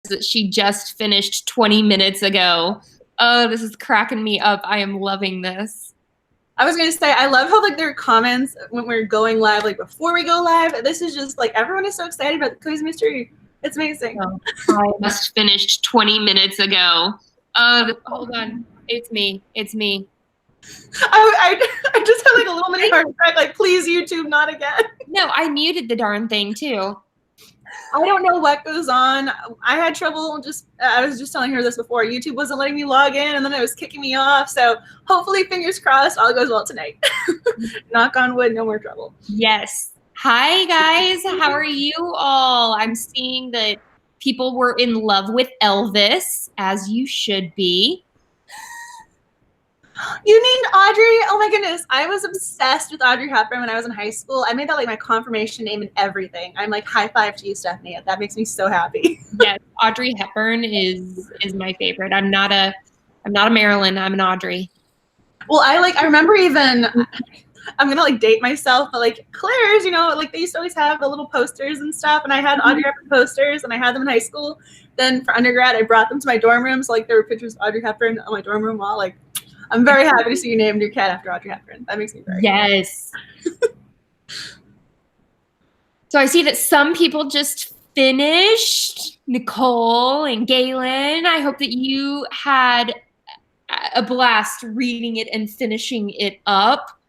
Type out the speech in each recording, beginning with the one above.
that she just finished 20 minutes ago. Oh, this is cracking me up. I am loving this. I was gonna say, I love how like there are comments when we're going live, like before we go live. This is just like everyone is so excited about the Cozy Mystery. It's amazing. Oh, I just finished 20 minutes ago. Hold on. It's me. It's me. I just had like a little mini heart attack, like, please YouTube, not again. No, I muted the darn thing too. I don't know what goes on. I had trouble I was just telling her this before. YouTube wasn't letting me log in and then it was kicking me off. So hopefully, fingers crossed, all goes well tonight. Knock on wood, no more trouble. Yes. Hi, guys. How are you all? I'm seeing that people were in love with Elvis, as you should be. You named Audrey? Oh my goodness. I was obsessed with Audrey Hepburn when I was in high school. I made that like my confirmation name and everything. I'm like, high five to you, Stephanie. That makes me so happy. Yes, Audrey Hepburn is my favorite. I'm not a Marilyn, I'm an Audrey. Well, I remember even, I'm gonna like date myself, but like Claire's, you know, like they used to always have the little posters and stuff, and I had Audrey Hepburn posters and I had them in high school. Then for undergrad, I brought them to my dorm room. So like there were pictures of Audrey Hepburn on my dorm room wall. Like, I'm very happy to see you named your cat after Audrey Hepburn. That makes me very happy. So I see that some people just finished. Nicole and Galen, I hope that you had a blast reading it and finishing it up.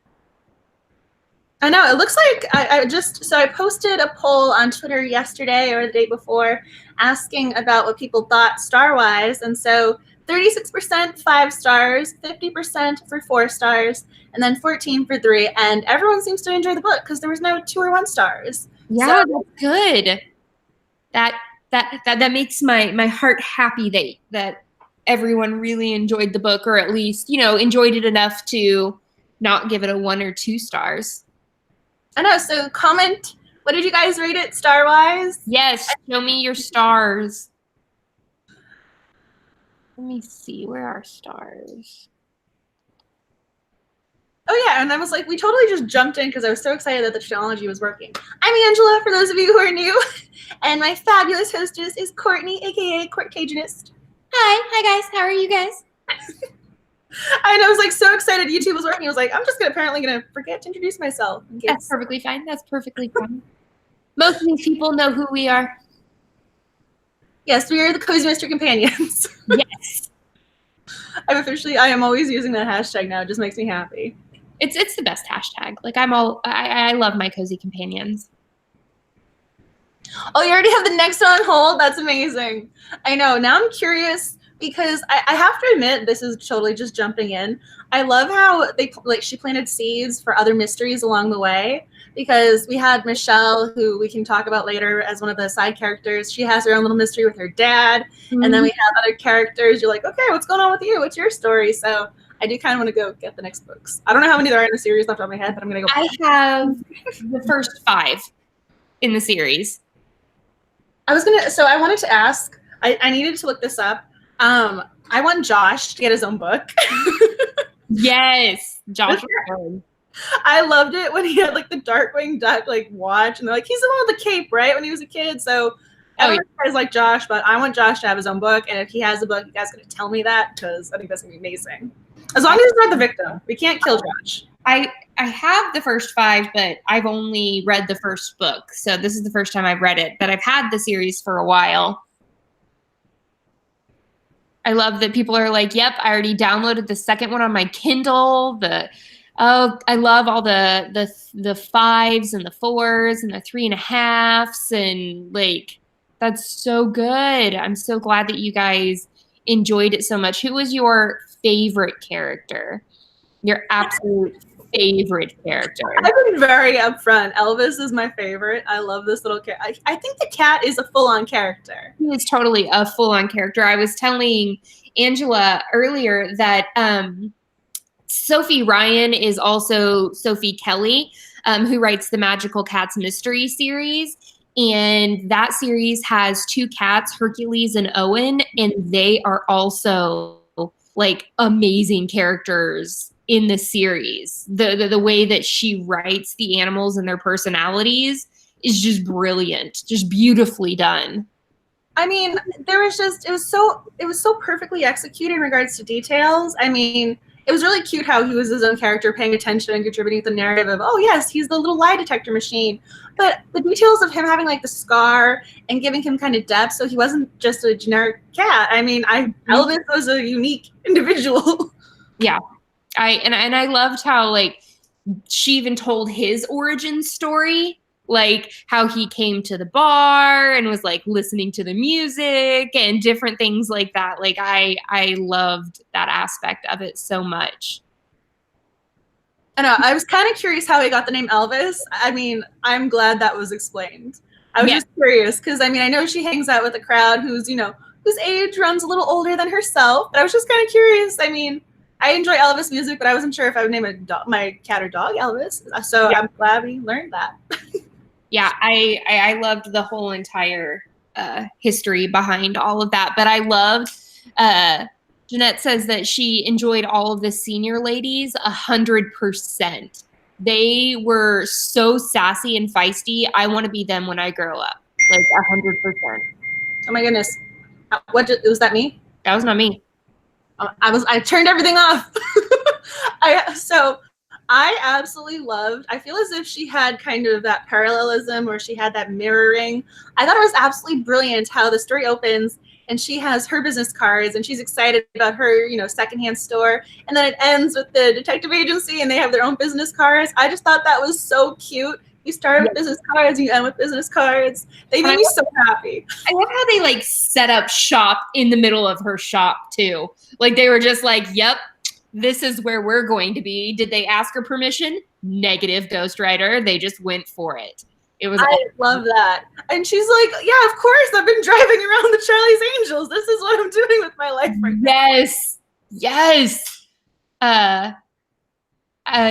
I know. It looks like I posted a poll on Twitter yesterday or the day before asking about what people thought star-wise. And so 36% 5 stars, 50% for 4 stars, and then 14 for 3. And everyone seems to enjoy the book because there was no 2 or 1 stars. Yeah, so, that's good. That makes my heart happy that everyone really enjoyed the book, or at least, you know, enjoyed it enough to not give it a 1 or 2 stars. I know. So comment, what did you guys rate it star-wise? Yes, show me your stars. Let me see, where are stars? Oh yeah, and I was like, we totally just jumped in because I was so excited that the technology was working. I'm Angela, for those of you who are new, and my fabulous hostess is Courtney, aka Courtcasionist. Hi guys, how are you guys? And I was like so excited YouTube was working. I was like, I'm just apparently gonna forget to introduce myself. That's perfectly fine. That's perfectly fine. Most of these people know who we are. Yes, we are the Cozy Mystery Companions. Yes. I am always using that hashtag now. It just makes me happy. It's the best hashtag. Like I love my cozy companions. Oh, you already have the next one on hold? That's amazing. I know. Now I'm curious because I have to admit, this is totally just jumping in. I love how she planted seeds for other mysteries along the way, because we had Michelle, who we can talk about later as one of the side characters. She has her own little mystery with her dad. Mm-hmm. And then we have other characters. You're like, okay, what's going on with you? What's your story? So I do kind of want to go get the next books. I don't know how many there are in the series left on my head, but I'm going to go. I have the first 5 in the series. I wanted to ask, I needed to look this up. I want Josh to get his own book. Yes, Josh. I loved it when he had like the Darkwing Duck like watch, and they're like, he's the one with the cape, right? When he was a kid. So I don't know if you guys like Josh, but I want Josh to have his own book. And if he has a book, you guys are gonna tell me that, because I think that's gonna be amazing. As long as he's not the victim. We can't kill Josh. I have the first 5, but I've only read the first book. So this is the first time I've read it, but I've had the series for a while. I love that people are like, yep, I already downloaded the second one on my Kindle. I love all the 5s and the 4s and the 3.5s, and like, that's so good. I'm so glad that you guys enjoyed it so much. Who was your favorite character? Your absolute favorite character? I've been very upfront. Elvis is my favorite. I love this little cat. I think the cat is a full-on character. He is totally a full-on character. I was telling Angela earlier that Sofie Ryan is also Sofie Kelly, who writes the Magical Cats Mystery series. And that series has 2 cats, Hercules and Owen, and they are also like amazing characters in the series. The way that she writes the animals and their personalities is just brilliant, just beautifully done. I mean, it was so perfectly executed in regards to details. I mean, it was really cute how he was his own character, paying attention and contributing to the narrative of, oh yes, he's the little lie detector machine. But the details of him having like the scar and giving him kind of depth, so he wasn't just a generic cat. I mean, Elvis was a unique individual. Yeah, I loved how like she even told his origin story, like how he came to the bar and was like listening to the music and different things like that. Like I loved that aspect of it so much. I know. I was kind of curious how he got the name Elvis. I mean, I'm glad that was explained. I was just curious because I mean, I know she hangs out with a crowd who's, whose age runs a little older than herself. But I was just kind of curious. I mean, I enjoy Elvis music, but I wasn't sure if I would name my cat or dog Elvis. So I'm glad we learned that. Yeah, I loved the whole entire history behind all of that. But I loved Jeanette says that she enjoyed all of the senior ladies 100%. They were so sassy and feisty. I want to be them when I grow up, like 100%. Oh my goodness, was that me? That was not me. I turned everything off. I absolutely loved, I feel as if she had kind of that parallelism or she had that mirroring. I thought it was absolutely brilliant how the story opens and she has her business cards and she's excited about her, secondhand store. And then it ends with the detective agency and they have their own business cards. I just thought that was so cute. You start with business cards, you end with business cards. They made me so happy. I love how they like set up shop in the middle of her shop too. Like they were just like, yep, this is where we're going to be. Did they ask her permission? Negative, ghostwriter. They just went for it. I love that. And she's like, yeah, of course. I've been driving around the Charlie's Angels. This is what I'm doing with my life right now. Yes.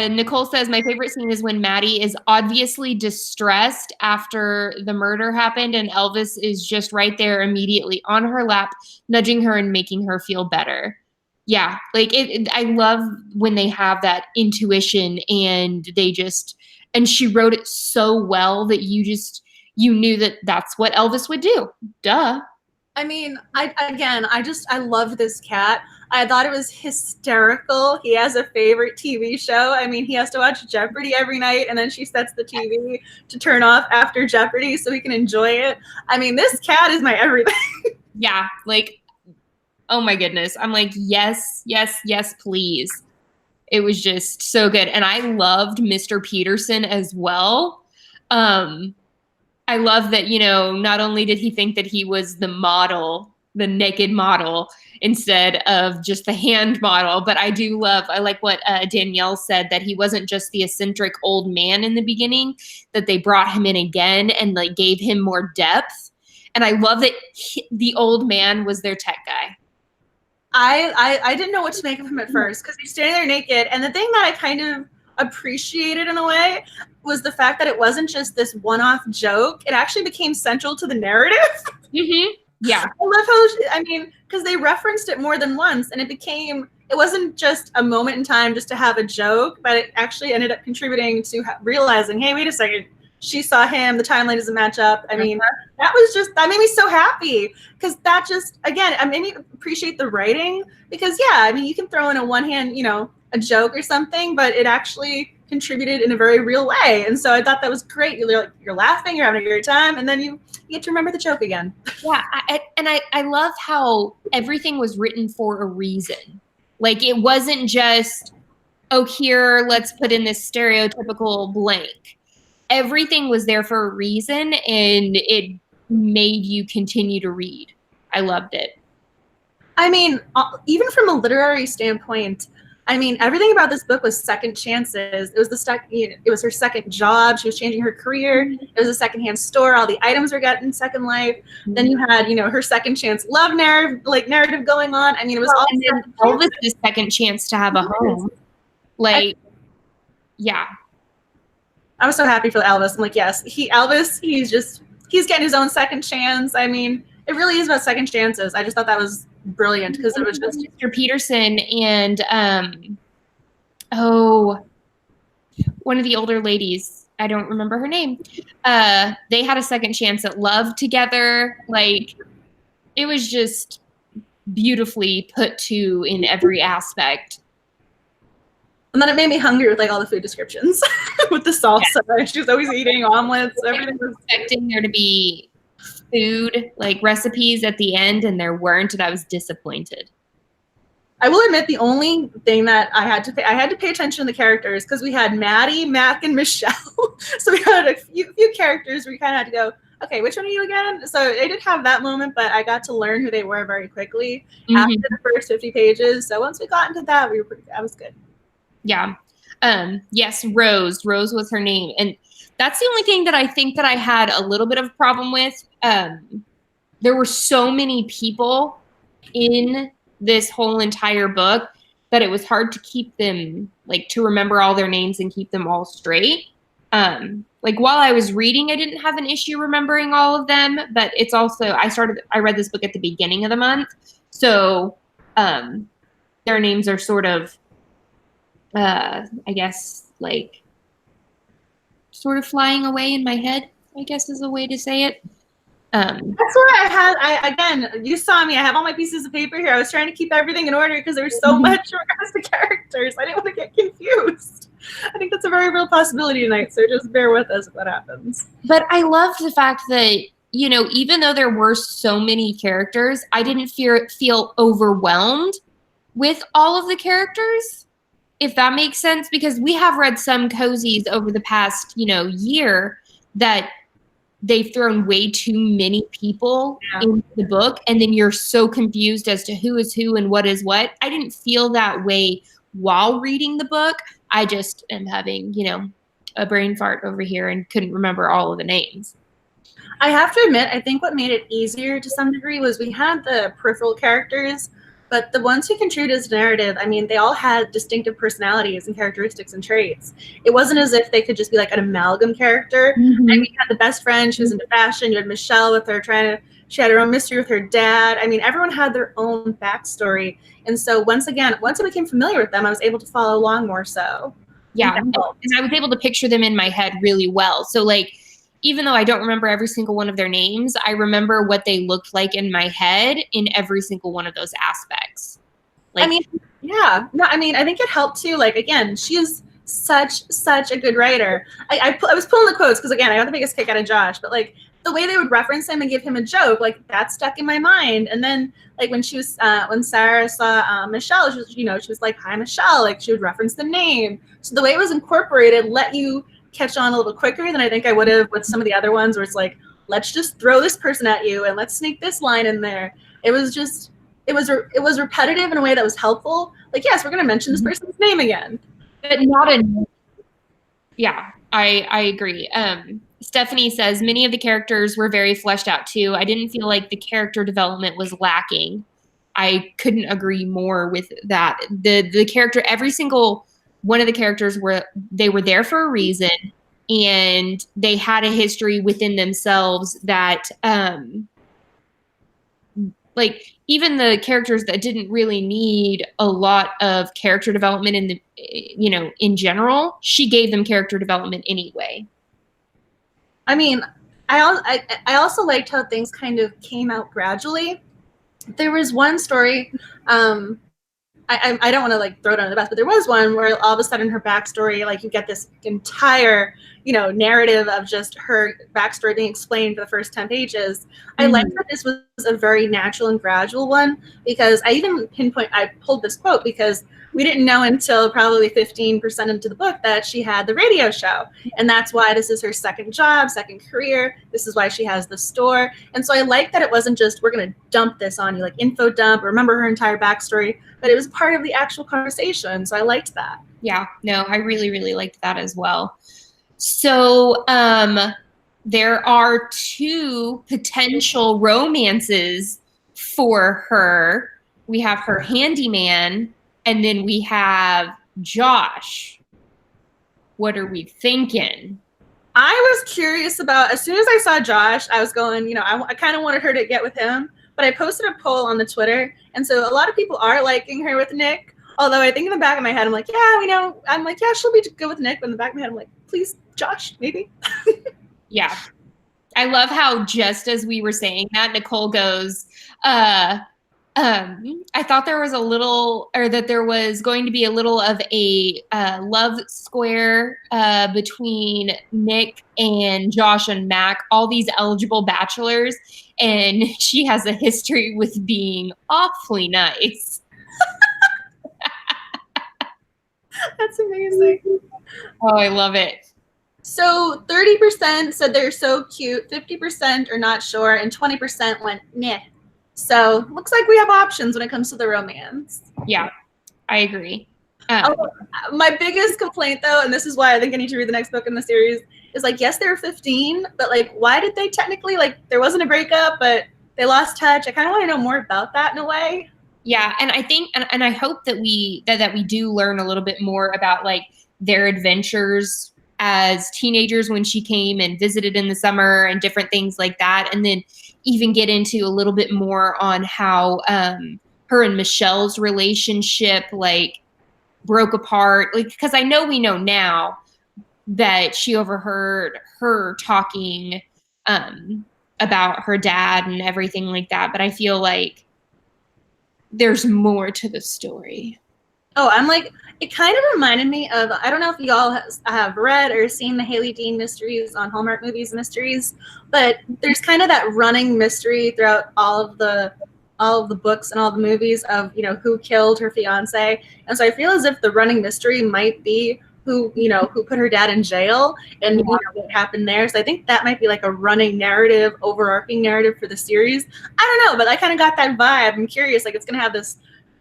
Nicole says, my favorite scene is when Maddie is obviously distressed after the murder happened and Elvis is just right there immediately on her lap, nudging her and making her feel better. Yeah, like I love when they have that intuition and and she wrote it so well that you knew that that's what Elvis would do. Duh. I mean, I love this cat. I thought it was hysterical. He has a favorite TV show. I mean, he has to watch Jeopardy every night, and then she sets the TV to turn off after Jeopardy so he can enjoy it. I mean, this cat is my everything. Yeah, like, oh my goodness. I'm like, yes, yes, yes, please. It was just so good. And I loved Mr. Peterson as well. I love that, not only did he think that he was the model, the naked model, instead of just the hand model, but I like what Danielle said, that he wasn't just the eccentric old man in the beginning, that they brought him in again and like gave him more depth. And I love that the old man was their tech guy. I didn't know what to make of him at first because he's standing there naked. And the thing that I kind of appreciated in a way was the fact that it wasn't just this one-off joke. It actually became central to the narrative. Mm-hmm. Yeah. I love how, because they referenced it more than once and it wasn't just a moment in time just to have a joke, but it actually ended up contributing to realizing, hey, wait a second. She saw him, the timeline doesn't match up. I mean, that made me so happy because that just, again, it made me appreciate the writing because, yeah, I mean, you can throw in a one-hand, a joke or something, but it actually contributed in a very real way. And so I thought that was great. You're laughing, you're having a great time, and then you get to remember the joke again. Yeah, I love how everything was written for a reason. Like, it wasn't just, oh, here, let's put in this stereotypical blank. Everything was there for a reason, and it made you continue to read. I loved it. I mean, even from a literary standpoint, I mean, everything about this book was second chances. It was it was her second job. She was changing her career. It was a secondhand store. All the items were getting second life. Mm-hmm. Then you had, her second chance love narrative going on. I mean, it was all Elvis' second chance to have a home. Yeah. I was so happy for Elvis. I'm like, yes, he's getting his own second chance. I mean, it really is about second chances. I just thought that was brilliant because it was just Mr. Peterson and one of the older ladies. I don't remember her name. They had a second chance at love together. Like, it was just beautifully put to in every aspect. And then it made me hungry with like all the food descriptions with the salsa. Yeah. She was always eating omelets. Everything was expecting there to be food like recipes at the end, and there weren't, and I was disappointed. I will admit the only thing that I had to pay attention to the characters because we had Maddie, Mac, and Michelle. So we had a few characters where we kind of had to go, okay, which one are you again? So I did have that moment, but I got to learn who they were very quickly after the first 50 pages. So once we got into that, I was good. Yeah. Yes, Rose. Rose was her name. And that's the only thing that I think that I had a little bit of a problem with. There were so many people in this whole entire book that it was hard to keep them, like, to remember all their names and keep them all straight. Like, while I was reading, I didn't have an issue remembering all of them, but it's also, I read this book at the beginning of the month. So, their names are sort of, I guess, like, sort of flying away in my head, I guess is a way to say it. That's why again, you saw me, I have all my pieces of paper here. I was trying to keep everything in order because there was so much in regards to characters. I didn't want to get confused. I think that's a very real possibility tonight, so just bear with us if that happens. But I love the fact that, you know, even though there were so many characters, I didn't feel overwhelmed with all of the characters, if that makes sense, because we have read some cozies over the past, you know, year that they've thrown way too many people into the book, and then you're so confused as to who is who and what is what. I didn't feel that way while reading the book. I just am having, you know, a brain fart over here and couldn't remember all of the names. I have to admit, I think what made it easier to some degree was we had the peripheral characters, but the ones who contributed to the narrative, I mean, they all had distinctive personalities and characteristics and traits. It wasn't as if they could just be like an amalgam character. Mm-hmm. I mean, you had the best friend, she was into fashion. You had Michelle with her she had her own mystery with her dad. I mean, everyone had their own backstory. And so once I became familiar with them, I was able to follow along more so. Yeah, and I was able to picture them in my head really well. So, like, even though I don't remember every single one of their names, I remember what they looked like in my head in every single one of those aspects. Like, I mean, yeah. No, I mean, I think it helped too. Like, again, she is such a good writer. I was pulling the quotes because, again, I got the biggest kick out of Josh, but like the way they would reference him and give him a joke, like that stuck in my mind. And then like when Sarah saw Michelle, she was like, "Hi, Michelle." Like she would reference the name. So the way it was incorporated let you catch on a little quicker than I think I would have with some of the other ones where it's like, let's just throw this person at you and let's sneak this line in there. It was repetitive in a way that was helpful. Like, yes, we're going to mention this person's name again. But not in. Yeah, I agree. Stephanie says many of the characters were very fleshed out too. I didn't feel like the character development was lacking. I couldn't agree more with that. The character, every single one of the characters were there for a reason, and they had a history within themselves that like even the characters that didn't really need a lot of character development in general, she gave them character development anyway. I mean, I also liked how things kind of came out gradually. There was one story, I don't want to like throw it under the bus, but there was one where all of a sudden her backstory, like you get this entire, narrative of just her backstory being explained for the first 10 pages. I liked that this was a very natural and gradual one because I pulled this quote because we didn't know until probably 15% into the book that she had the radio show. And that's why this is her second job, second career. This is why she has the store. And so I like that it wasn't just, we're going to dump this on you, like info dump, remember her entire backstory, but it was part of the actual conversation. So I liked that. Yeah, no, I really, really liked that as well. So there are 2 potential romances for her. We have her handyman, and then we have Josh. What are we thinking? I was curious about, as soon as I saw Josh, I was going, I kind of wanted her to get with him, but I posted a poll on the Twitter, and so a lot of people are liking her with Nick, although I think in the back of my head, I'm like, yeah, we know, I'm like, yeah, she'll be good with Nick, but in the back of my head, I'm like, please, Josh, maybe. Yeah. I love how just as we were saying that, Nicole goes, I thought there was that there was going to be a little of a love square between Nick and Josh and Mac, all these eligible bachelors, and she has a history with being awfully nice. That's amazing. Oh, I love it. So 30% said they're so cute, 50% are not sure, and 20% went meh. So looks like we have options when it comes to the romance. Yeah, I agree. My biggest complaint, though, and this is why I think I need to read the next book in the series, is like, yes, they were 15, but like, why did they technically, like, there wasn't a breakup, but they lost touch? I kind of want to know more about that in a way. Yeah, and I think, and I hope that we do learn a little bit more about like their adventures as teenagers when she came and visited in the summer and different things like that, and then even get into a little bit more on how her and Michelle's relationship like broke apart. Like, because I know we know now that she overheard her talking about her dad and everything like that, but I feel like there's more to the story. Oh, I'm like, it kind of reminded me of, I don't know if y'all have read or seen the Haley Dean mysteries on Hallmark Movies Mysteries, but there's kind of that running mystery throughout all of the books and all the movies of, you know, who killed her fiance. And so I feel as if the running mystery might be who put her dad in jail and you know, what happened there. So I think that might be like a running narrative, overarching narrative for the series. I don't know, but I kind of got that vibe. I'm curious, like it's going to have this,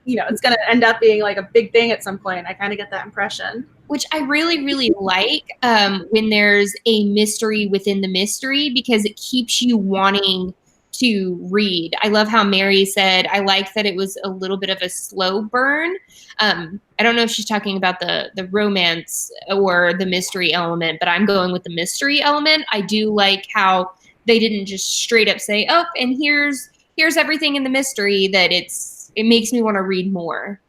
you know, it's going to end up being like a big thing at some point. I kind of get that impression. Which I really, really like when there's a mystery within the mystery, because it keeps you wanting to read. I love how Mary said, I like that it was a little bit of a slow burn. I don't know if she's talking about the romance or the mystery element, but I'm going with the mystery element. I do like how they didn't just straight up say, oh, and here's everything in the mystery, that it makes me want to read more.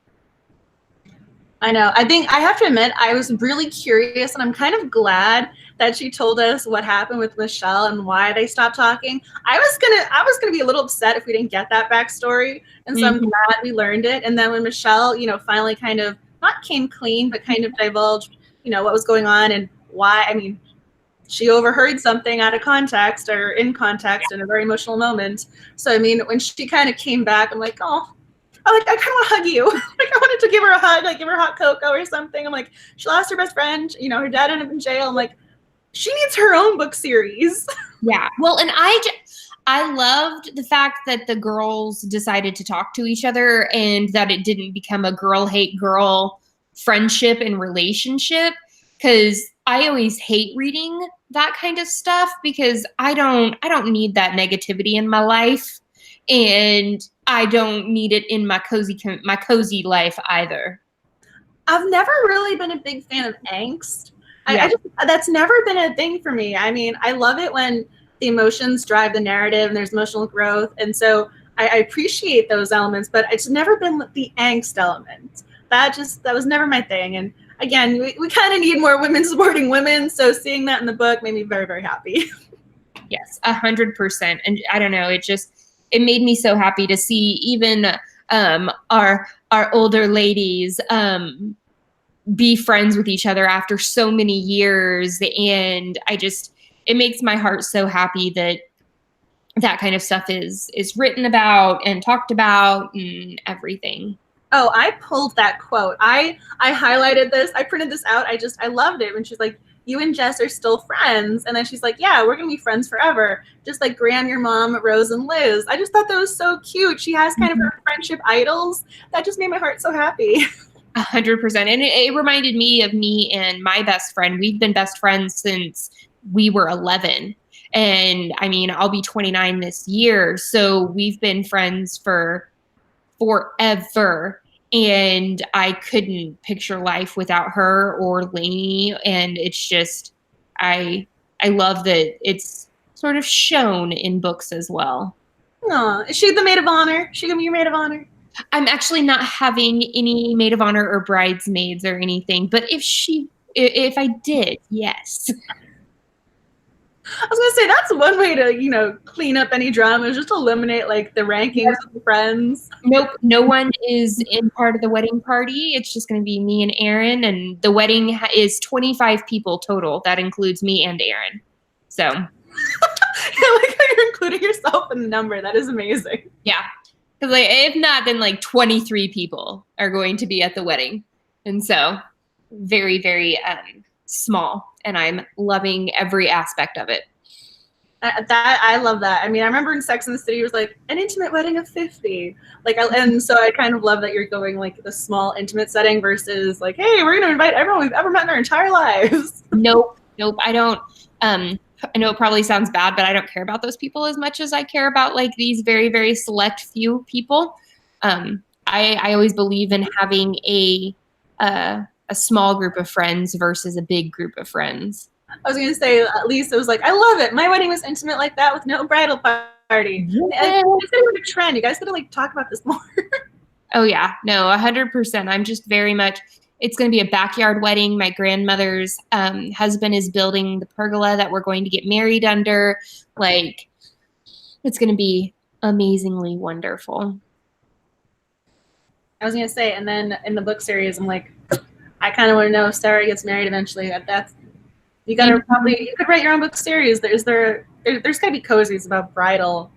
I know. I think I have to admit, I was really curious, and I'm kind of glad that she told us what happened with Michelle and why they stopped talking. I was gonna be a little upset if we didn't get that backstory, and so I'm glad we learned it. And then when Michelle, you know, finally kind of not came clean, but kind of divulged, you know, what was going on and why. I mean, she overheard something out of context or in context in a very emotional moment. So I mean, when she kind of came back, I'm like, oh. I kind of want to hug you. Like I wanted to give her a hug, like give her hot cocoa or something. I'm like, she lost her best friend. You know, her dad ended up in jail. I'm like, she needs her own book series. Yeah. Well, and I loved the fact that the girls decided to talk to each other and that it didn't become a girl hate girl friendship and relationship. Because I always hate reading that kind of stuff because I don't need that negativity in my life. And I don't need it in my cozy life either. I've never really been a big fan of angst. Yeah. That's never been a thing for me. I mean, I love it when the emotions drive the narrative and there's emotional growth. And so I appreciate those elements, but it's never been the angst element. That was never my thing. And again, we kind of need more women supporting women. So seeing that in the book made me very, very happy. Yes, 100%. And I don't know, it made me so happy to see even our older ladies be friends with each other after so many years. And it makes my heart so happy that kind of stuff is written about and talked about and everything. Oh, I pulled that quote. I highlighted this. I printed this out. I loved it when she's like, you and Jess are still friends. And then she's like, yeah, we're going to be friends forever. Just like Graham, your mom, Rose, and Liz. I just thought that was so cute. She has kind of her friendship idols. That just made my heart so happy. 100%. And it reminded me of me and my best friend. We've been best friends since we were 11. And I mean, I'll be 29 this year. So we've been friends for forever. And I couldn't picture life without her or Lainey. And it's just, I love that it's sort of shown in books as well. Aw, is she the maid of honor? She gonna be your maid of honor? I'm actually not having any maid of honor or bridesmaids or anything. But if I did, yes. I was gonna say that's one way to, clean up any drama is just eliminate like the rankings of the friends. Nope, no one is in part of the wedding party. It's just going to be me and Aaron, and the wedding is 25 people total. That includes me and Aaron. So, Yeah, like how you're including yourself in the number. That is amazing. yeah, because like, if not, then like 23 people are going to be at the wedding, and so very, very small. And I'm loving every aspect of it. I love that. I mean, I remember in Sex and the City, it was like an intimate wedding of 50. And so I kind of love that you're going like the small intimate setting versus like, hey, we're going to invite everyone we've ever met in our entire lives. Nope. I don't. I know it probably sounds bad, but I don't care about those people as much as I care about like these very, very select few people. I always believe in having a small group of friends versus a big group of friends. I was going to say, at least it was like, I love it. My wedding was intimate like that with no bridal party. Yeah. It's going to be a trend. You guys got to like talk about this more. Oh yeah, no, 100%. I'm just very much, it's going to be a backyard wedding. My grandmother's husband is building the pergola that we're going to get married under. Like, it's going to be amazingly wonderful. I was going to say, and then in the book series, I'm like, I kind of want to know if Sarah gets married eventually. That's you could write your own book series. There's got to be cozies about bridal,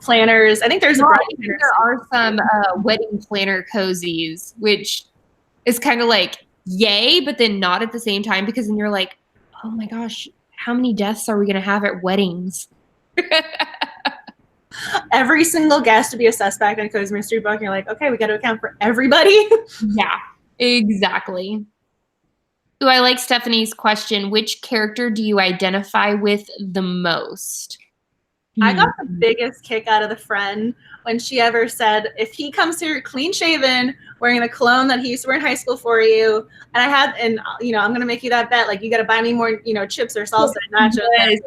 planners. I think there's there are some wedding planner cozies, which is kind of like yay, but then not at the same time, because then you're like, oh my gosh, how many deaths are we going to have at weddings? Every single guest to be a suspect in a cozy mystery book. And you're like, okay, we got to account for everybody. Yeah, exactly. Ooh, I like Stephanie's question. Which character do you identify with the most? I got the biggest kick out of the friend when she ever said, if he comes here clean shaven, wearing the cologne that he used to wear in high school for you, and I'm going to make you that bet. Like, you got to buy me more, chips or salsa and nachos. Yes.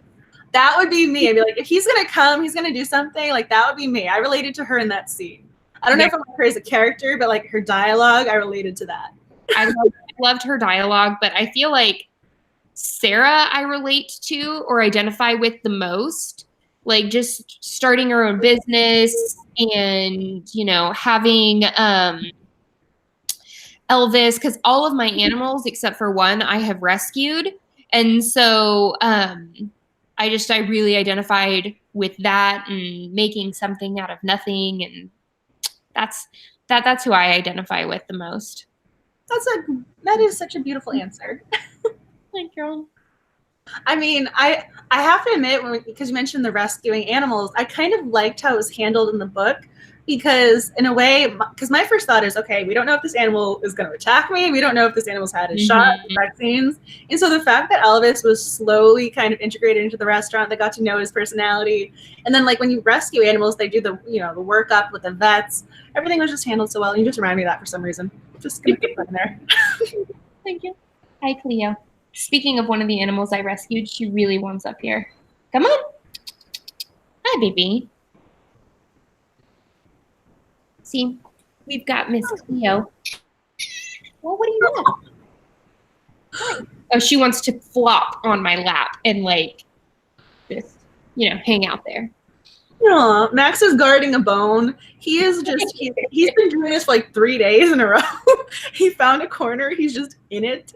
That would be me. I'd be like, if he's going to come, he's going to do something. Like, that would be me. I related to her in that scene. I don't know if I like her as a character, but like her dialogue, I related to that. I loved her dialogue, but I feel like Sarah I relate to or identify with the most. Like, just starting her own business and, having Elvis, because all of my animals except for one I have rescued. And so I really identified with that and making something out of nothing. And that's who I identify with the most. That is such a beautiful answer. Thank you. I mean, I have to admit, because you mentioned the rescuing animals, I kind of liked how it was handled in the book, because in a way, because my first thought is, okay, we don't know if this animal is going to attack me. We don't know if this animal's had a shot, vaccines. And so the fact that Elvis was slowly kind of integrated into the restaurant, they got to know his personality. And then like when you rescue animals, they do the workup with the vets. Everything was just handled so well. And you just remind me of that for some reason. Just going to put in there. Thank you. Hi, Cleo. Speaking of one of the animals I rescued, she really wants up here. Come on. Hi, baby. See, we've got Miss Cleo. Well, what do you want? Hi. Oh, she wants to flop on my lap and like just, hang out there. Aw, Max is guarding a bone. He is just, he's been doing this for like 3 days in a row. He found a corner. He's just in it.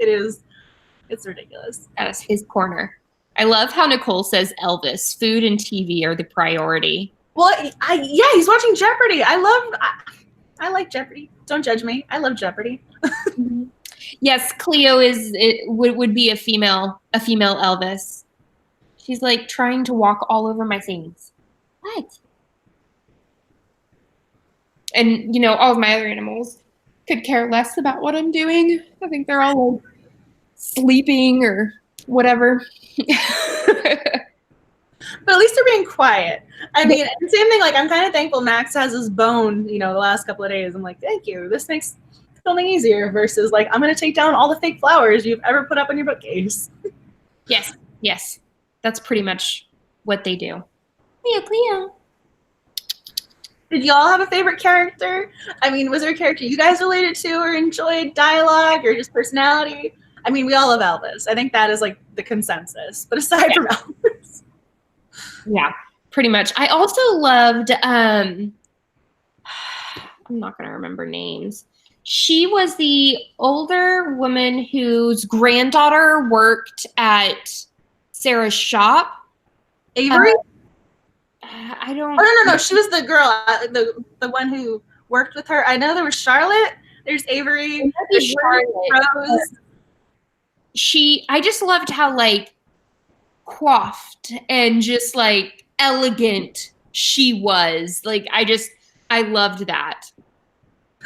It's ridiculous. That is his corner. I love how Nicole says Elvis. Food and TV are the priority. Well, he's watching Jeopardy. I like Jeopardy. Don't judge me. I love Jeopardy. Yes, Cleo would be a female Elvis. She's like trying to walk all over my things. What? And all of my other animals could care less about what I'm doing. I think they're all like sleeping or whatever. But at least they're being quiet. I mean, same thing, like I'm kind of thankful Max has his bone, the last couple of days. I'm like, thank you. This makes filming easier versus like, I'm going to take down all the fake flowers you've ever put up on your bookcase. Yes. That's pretty much what they do. Cleo. Did y'all have a favorite character? I mean, was there a character you guys related to or enjoyed dialogue or just personality? I mean, we all love Elvis. I think that is like the consensus. But aside from Elvis. Yeah, pretty much. I also loved, I'm not going to remember names. She was the older woman whose granddaughter worked at Sarah's shop. Avery? I don't. Oh no, she was the girl, the one who worked with her. I know there was Charlotte. There's Avery. There's Charlotte. Rose. I just loved how like coiffed and just like elegant she was. Like I loved that.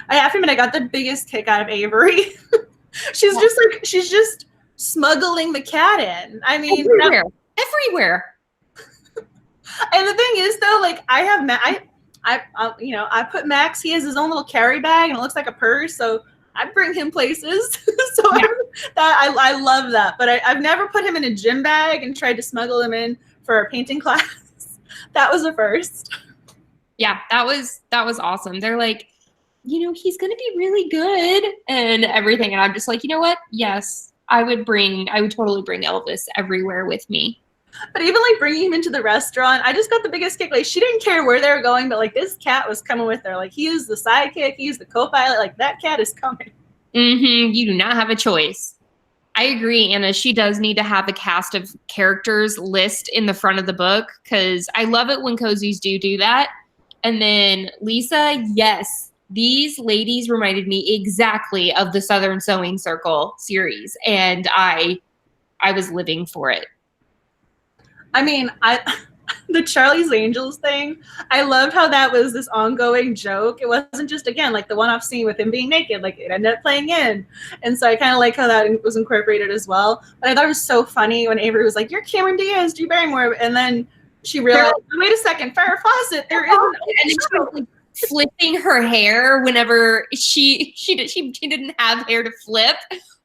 I have to admit, I got the biggest kick out of Avery. she's just smuggling the cat in. I mean, everywhere. And the thing is, though, like I put Max. He has his own little carry bag, and it looks like a purse. So I bring him places. So yeah. I love that. But I've never put him in a gym bag and tried to smuggle him in for a painting class. That was a first. Yeah, that was awesome. They're like, he's going to be really good and everything. And I'm just like, you know what? Yes, I would totally bring Elvis everywhere with me. But even like bringing him into the restaurant, I just got the biggest kick. Like she didn't care where they were going, but like this cat was coming with her. Like he is the sidekick, he's the co-pilot. Like that cat is coming. Mm-hmm. You do not have a choice. I agree, Anna. She does need to have a cast of characters list in the front of the book because I love it when cozies do that. And then Lisa, yes, these ladies reminded me exactly of the Southern Sewing Circle series, and I was living for it. I mean, the Charlie's Angels thing, I loved how that was this ongoing joke. It wasn't just, again, like the one-off scene with him being naked, like it ended up playing in. And so I kind of like how that was incorporated as well. But I thought it was so funny when Avery was like, "You're Cameron Diaz, Drew Barrymore." And then she realized, wait a second, Farrah Fawcett, there isn't. And she was like flipping her hair whenever she didn't have hair to flip.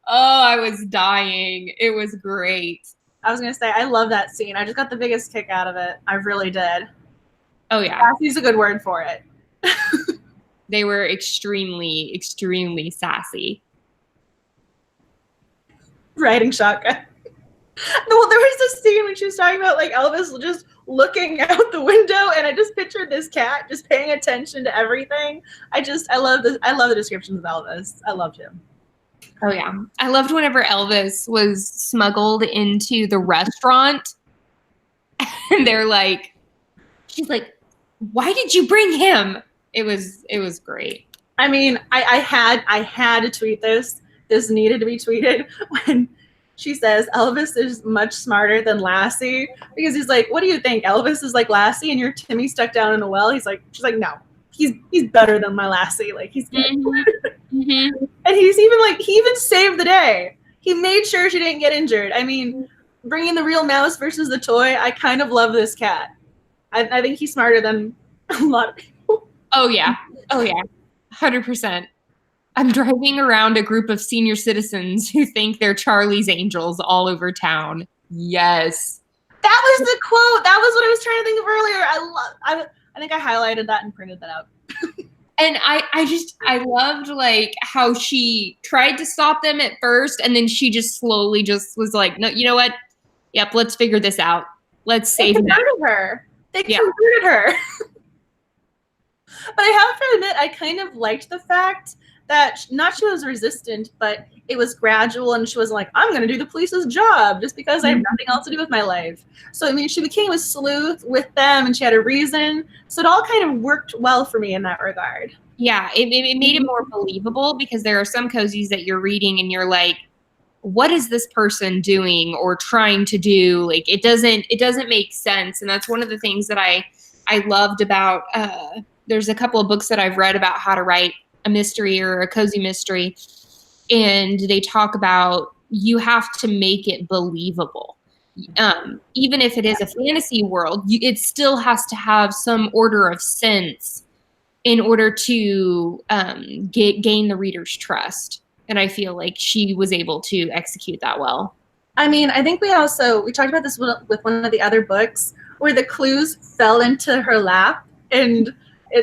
Oh, I was dying. It was great. I was going to say, I love that scene. I just got the biggest kick out of it. I really did. Oh, yeah. Sassy's a good word for it. They were extremely, extremely sassy. Riding shotgun. Well, there was this scene when she was talking about, like, Elvis just looking out the window, and I just pictured this cat just paying attention to everything. I love the descriptions of Elvis. I loved him. Oh, yeah. I loved whenever Elvis was smuggled into the restaurant and she's like, "Why did you bring him?" It was great. I mean, I had to tweet this. This needed to be tweeted when she says Elvis is much smarter than Lassie, because he's like, "What do you think? Elvis is like Lassie and you're Timmy stuck down in a well?" She's like, "No. He's better than my Lassie. Like he's good." Mm-hmm. And he even saved the day. He made sure she didn't get injured. I mean, bringing the real mouse versus the toy, I kind of love this cat. I think he's smarter than a lot of people. Oh yeah, 100%. I'm driving around a group of senior citizens who think they're Charlie's Angels all over town. Yes, that was the quote. That was what I was trying to think of earlier. I think I highlighted that and printed that out. And I loved like how she tried to stop them at first, and then she just slowly just was like, "No, you know what? Yep, let's figure this out. Let's save her." They converted her. But I have to admit, I kind of liked the fact that she was resistant, but it was gradual, and she wasn't like, "I'm going to do the police's job just because I have nothing else to do with my life." So, I mean, she became a sleuth with them, and she had a reason. So it all kind of worked well for me in that regard. Yeah, it made it more believable, because there are some cozies that you're reading and you're like, what is this person doing or trying to do? Like, it doesn't make sense. And that's one of the things that I loved about, there's a couple of books that I've read about how to write a mystery or a cozy mystery. And they talk about, you have to make it believable. Even if it is a fantasy world, it still has to have some order of sense in order to gain the reader's trust. And I feel like she was able to execute that well. I mean, I think we talked about this with one of the other books where the clues fell into her lap, and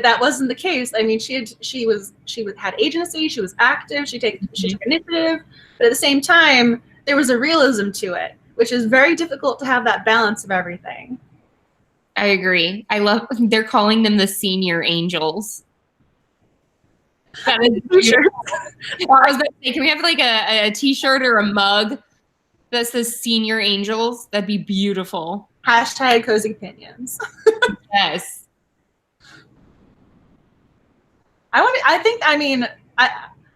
that wasn't the case. I mean, she had agency, she was active, she took initiative, but at the same time, there was a realism to it, which is very difficult to have that balance of everything. I agree. I love, they're calling them the senior angels. That is T-shirts. I was about to say, can we have like a t-shirt or a mug that says senior angels? That'd be beautiful. Hashtag cozy opinions. Yes.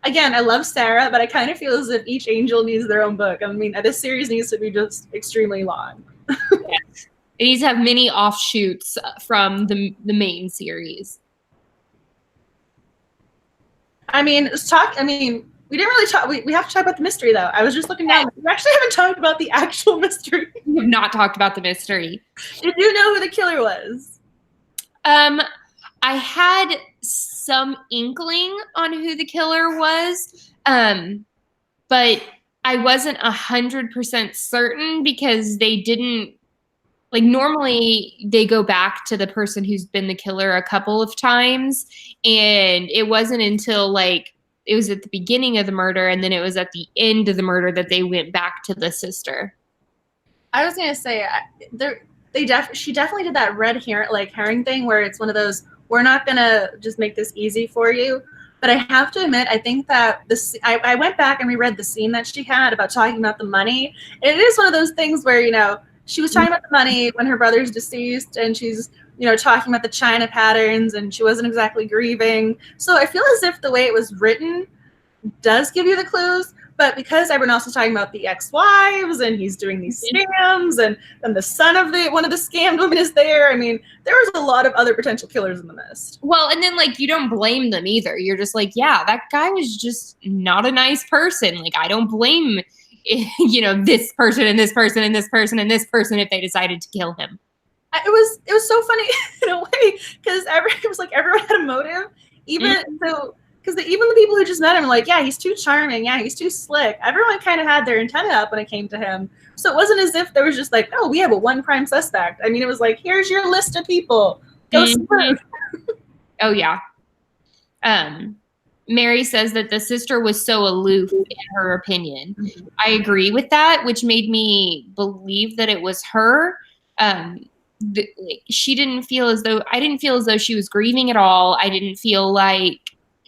Again, I love Sarah, but I kind of feel as if each angel needs their own book. I mean, this series needs to be just extremely long. Yes. It needs to have many offshoots from the main series. I mean, we didn't really talk. We have to talk about the mystery, though. I was just looking down. We actually haven't talked about the actual mystery. We have not talked about the mystery. Did you know who the killer was? I had some inkling on who the killer was, but I wasn't 100% certain because they didn't, like, normally they go back to the person who's been the killer a couple of times, and it wasn't until, like, it was at the beginning of the murder and then it was at the end of the murder that they went back to the sister. I was gonna say she definitely did that red herring thing where it's one of those, we're not gonna just make this easy for you. But I have to admit, I think that I went back and reread the scene that she had about talking about the money. And it is one of those things where, she was talking about the money when her brother's deceased, and she's, talking about the china patterns, and she wasn't exactly grieving. So I feel as if the way it was written does give you the clues. But because everyone else is talking about the ex-wives and he's doing these scams and then the son of one of the scammed women is there, I mean, there was a lot of other potential killers in the mist. Well, and then, like, you don't blame them either. You're just like, yeah, that guy was just not a nice person. Like, I don't blame, this person and this person and this person and this person if they decided to kill him. It was so funny in a way because it was like everyone had a motive, even though. Because even the people who just met him were like, yeah, he's too charming. Yeah, he's too slick. Everyone kind of had their antenna up when it came to him. So it wasn't as if there was just like, oh, we have a one prime suspect. I mean, it was like, here's your list of people. Go sleuth. Oh, yeah. Mary says that the sister was so aloof in her opinion. Mm-hmm. I agree with that, which made me believe that it was her. She didn't feel as though, I didn't feel as though she was grieving at all. I didn't feel like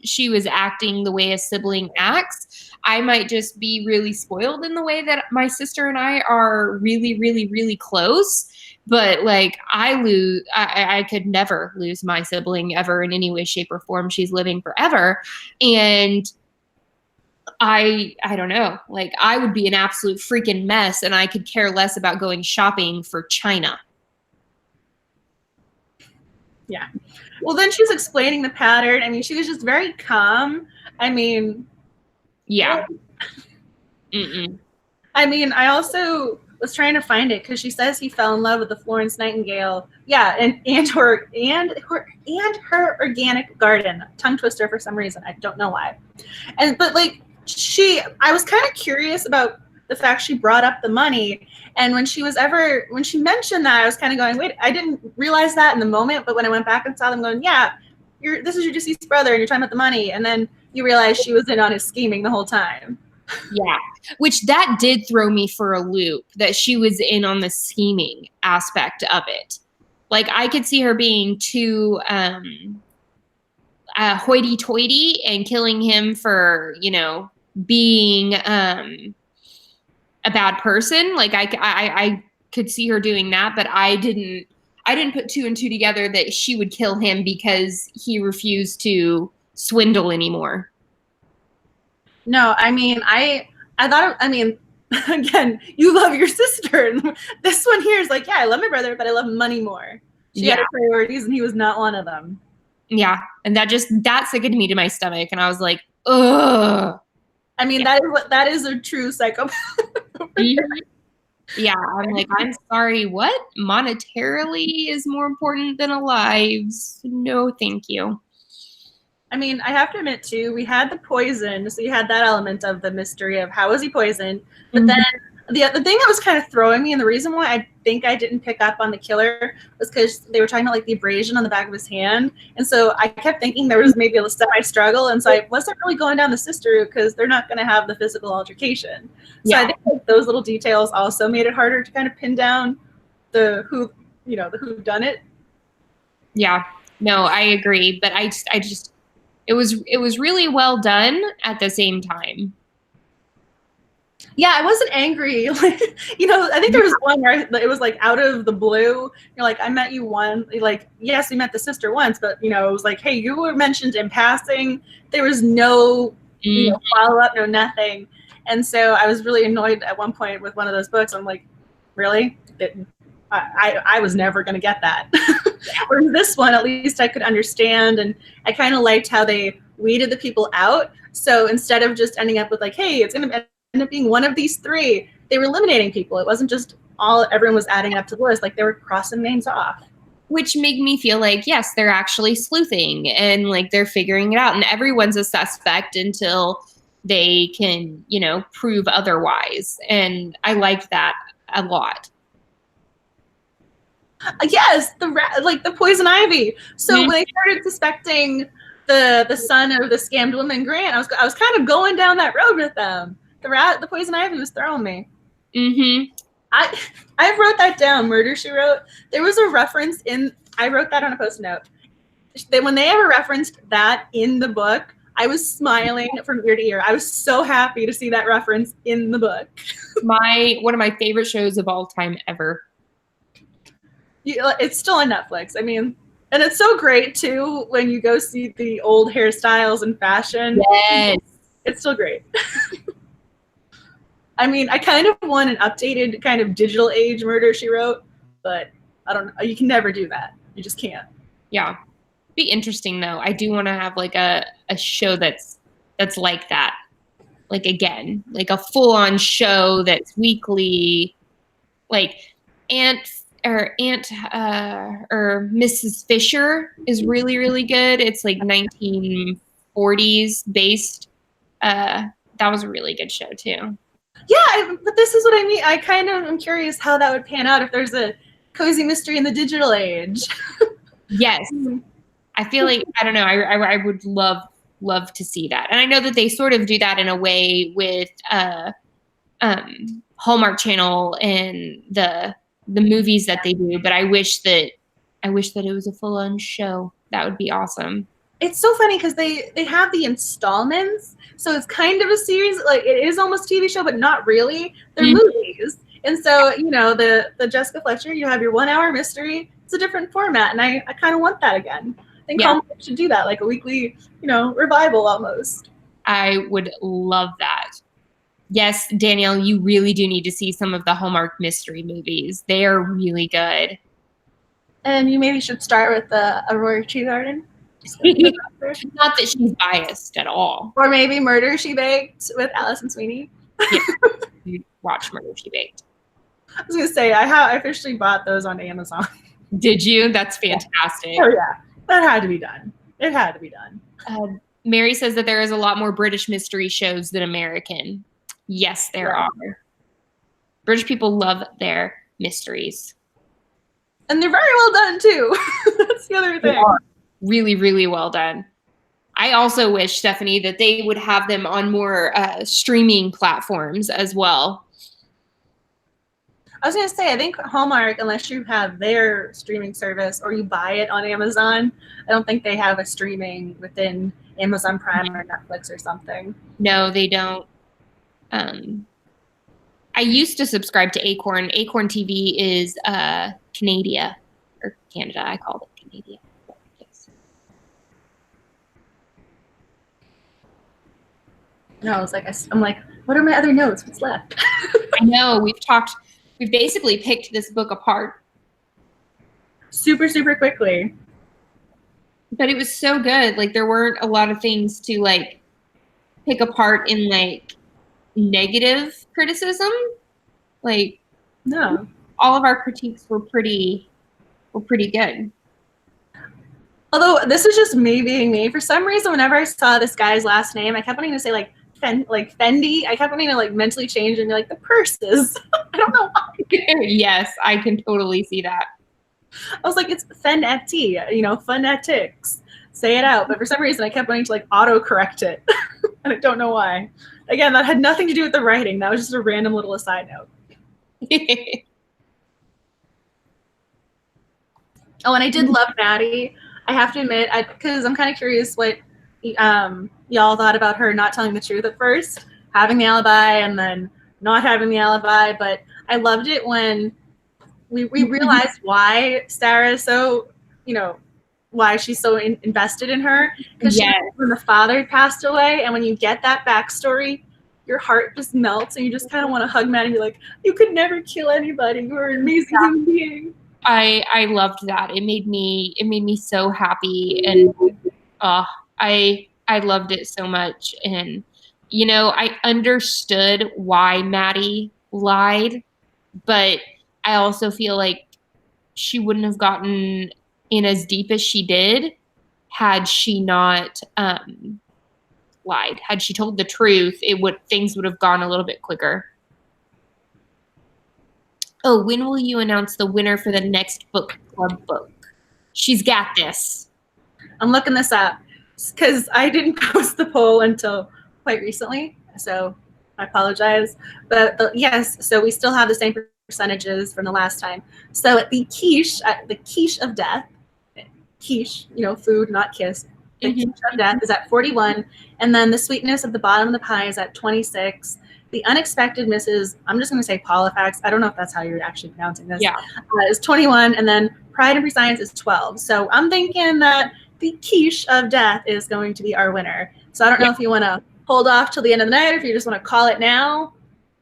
she was acting the way a sibling acts. I might just be really spoiled in the way that my sister and I are really, really, really close. But like I could never lose my sibling ever in any way, shape, or form. She's living forever. And I don't know, like I would be an absolute freaking mess and I could care less about going shopping for China. Yeah. Well, then she was explaining the pattern. I mean, she was just very calm. I mean, yeah. I mean, I also was trying to find it because she says he fell in love with the Florence Nightingale. Yeah, and her organic garden. Tongue twister for some reason. I don't know why. But like I was kind of curious about the fact she brought up the money. And when she mentioned that, I was kind of going, wait, I didn't realize that in the moment. But when I went back and saw them going, yeah, this is your deceased brother and you're talking about the money. And then you realize she was in on his scheming the whole time. Yeah, which that did throw me for a loop, that she was in on the scheming aspect of it. Like I could see her being too hoity-toity and killing him for, being a bad person. Like I could see her doing that, but I didn't put two and two together that she would kill him because he refused to swindle anymore. No, I mean, I thought, again, you love your sister. And this one here is like, yeah, I love my brother, but I love money more. She had her priorities and he was not one of them. Yeah. And that sickened me to my stomach. And I was like, ugh. I mean, that is a true psychopath. Yeah, I'm like, I'm sorry, what? Monetarily is more important than lives. No, thank you. I mean, I have to admit, too, we had the poison, so you had that element of the mystery of how was he poisoned. But then the thing that was kind of throwing me, and the reason why I think I didn't pick up on the killer was because they were talking about like the abrasion on the back of his hand. And so I kept thinking there was maybe a semi-struggle. And so I wasn't really going down the sister route because they're not going to have the physical altercation. So I think like, those little details also made it harder to kind of pin down who the whodunit. Yeah, no, I agree. But I just, it was really well done at the same time. Yeah, I wasn't angry. I think there was one where it was like out of the blue. You're like, I met you one. Like, yes, we met the sister once, but it was like, hey, you were mentioned in passing. There was no follow up, no nothing. And so I was really annoyed at one point with one of those books. I'm like, really? I was never going to get that. Whereas this one, at least I could understand, and I kind of liked how they weeded the people out. So instead of just ending up with like, hey, it's going to end up being one of these three, they were eliminating people. It wasn't just everyone was adding up to the list, like they were crossing names off. Which made me feel like, yes, they're actually sleuthing and like they're figuring it out, and everyone's a suspect until they can, prove otherwise. And I liked that a lot. Yes, the poison ivy. So when I started suspecting the son of the scammed woman Grant, I was kind of going down that road with them. The poison ivy was throwing me. Mm-hmm. I wrote that down. Murder, She Wrote. There was a reference I wrote that on a post-it note. When they ever referenced that in the book, I was smiling from ear to ear. I was so happy to see that reference in the book. One of my favorite shows of all time ever. It's still on Netflix. I mean, and it's so great too when you go see the old hairstyles and fashion. Yes. It's still great. I mean, I kind of want an updated kind of digital age Murder, She Wrote, but I don't know. You can never do that. You just can't. Yeah. Be interesting though. I do want to have like a show that's like that. Like again, like a full-on show that's weekly, like or Mrs. Fisher is really, really good. It's like 1940s based. That was a really good show too. Yeah, but this is what I mean. I kind of am curious how that would pan out if there's a cozy mystery in the digital age. Yes. I feel like, I don't know, I would love to see that. And I know that they sort of do that in a way with Hallmark Channel and the movies that they do, but I wish that it was a full-on show. That would be awesome. It's so funny because they have the installments, so it's kind of a series. Like it is almost a TV show, but not really. They're movies, and so the Jessica Fletcher, you have your 1 hour mystery. It's a different format, and I kind of want that again. I think Hallmark should do that, like a weekly, revival almost. I would love that. Yes, Danielle, you really do need to see some of the Hallmark mystery movies. They are really good. And you maybe should start with Aurora Tree Garden. Not that she's biased at all. Or maybe Murder, She Baked with Allison Sweeney. You watch Murder, She Baked. I was going to say, I officially bought those on Amazon. Did you? That's fantastic. Oh, yeah. That had to be done. It had to be done. Mary says that there is a lot more British mystery shows than American. Yes, there are. British people love their mysteries. And they're very well done, too. That's the other thing. They are really, really well done. I also wish, Stephanie, that they would have them on more streaming platforms as well. I was going to say, I think Hallmark, unless you have their streaming service or you buy it on Amazon, I don't think they have a streaming within Amazon Prime or Netflix or something. No, they don't. I used to subscribe to Acorn. Acorn TV is Canada, or Canada. I called it Canada. Yes. No, I was like, I'm like, what are my other notes? What's left? I know. We've basically picked this book apart. Super, super quickly. But it was so good. Like, there weren't a lot of things to, like, pick apart in, like, negative criticism. Like, no. All of our critiques were pretty good. Although, this is just me being me. For some reason, whenever I saw this guy's last name, I kept wanting to say, like Fendi. I kept wanting to, like, mentally change and be like, the purses. I don't know why. Yes, I can totally see that. I was like, it's Fenetti, phonetics. Say it out. But for some reason, I kept wanting to, like, auto-correct it. And I don't know why. Again, that had nothing to do with the writing. That was just a random little aside note. Oh, and I did love Maddie. I have to admit, because I'm kind of curious what y'all thought about her not telling the truth at first, having the alibi, and then not having the alibi. But I loved it when we realized why Sarah is so, why she's so invested in her. Because when the father passed away, and when you get that backstory, your heart just melts, and you just kind of want to hug Maddie and be like, you could never kill anybody. You're an amazing human being. I loved that. It made me so happy, and I loved it so much. And I understood why Maddie lied, but I also feel like she wouldn't have gotten in as deep as she did had she not lied. Had she told the truth, things would have gone a little bit quicker. Oh, when will you announce the winner for the next book club book? She's got this. I'm looking this up because I didn't post the poll until quite recently, so I apologize. But yes, so we still have the same percentages from the last time. So at the quiche of death, quiche, food, not kiss. The quiche of death is at 41, and then the sweetness at the bottom of the pie is at 26. The unexpected misses, I'm just going to say Polifax. I don't know if that's how you're actually pronouncing this. Yeah. Is 21, and then Pride and Prescience is 12. So I'm thinking that the quiche of death is going to be our winner. So I don't know if you want to hold off till the end of the night, or if you just want to call it now.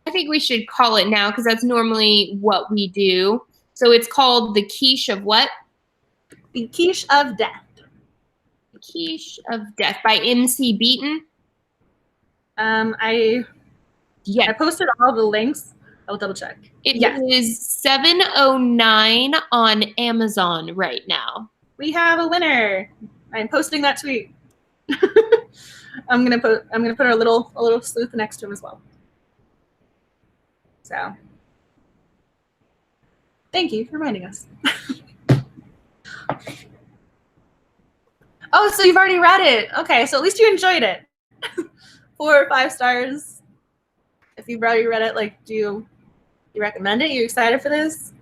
I think we should call it now because that's normally what we do. So it's called the quiche of what? The quiche of death. The quiche of death by MC Beaton. I posted all the links. I'll double check. It is 7:09 on Amazon right now. We have a winner. I'm posting that tweet. I'm gonna put a little sleuth next to him as well. So thank you for reminding us. Oh, so you've already read it. Okay, so at least you enjoyed it. 4 or 5 stars. If you've already read it, do you recommend it? You excited for this?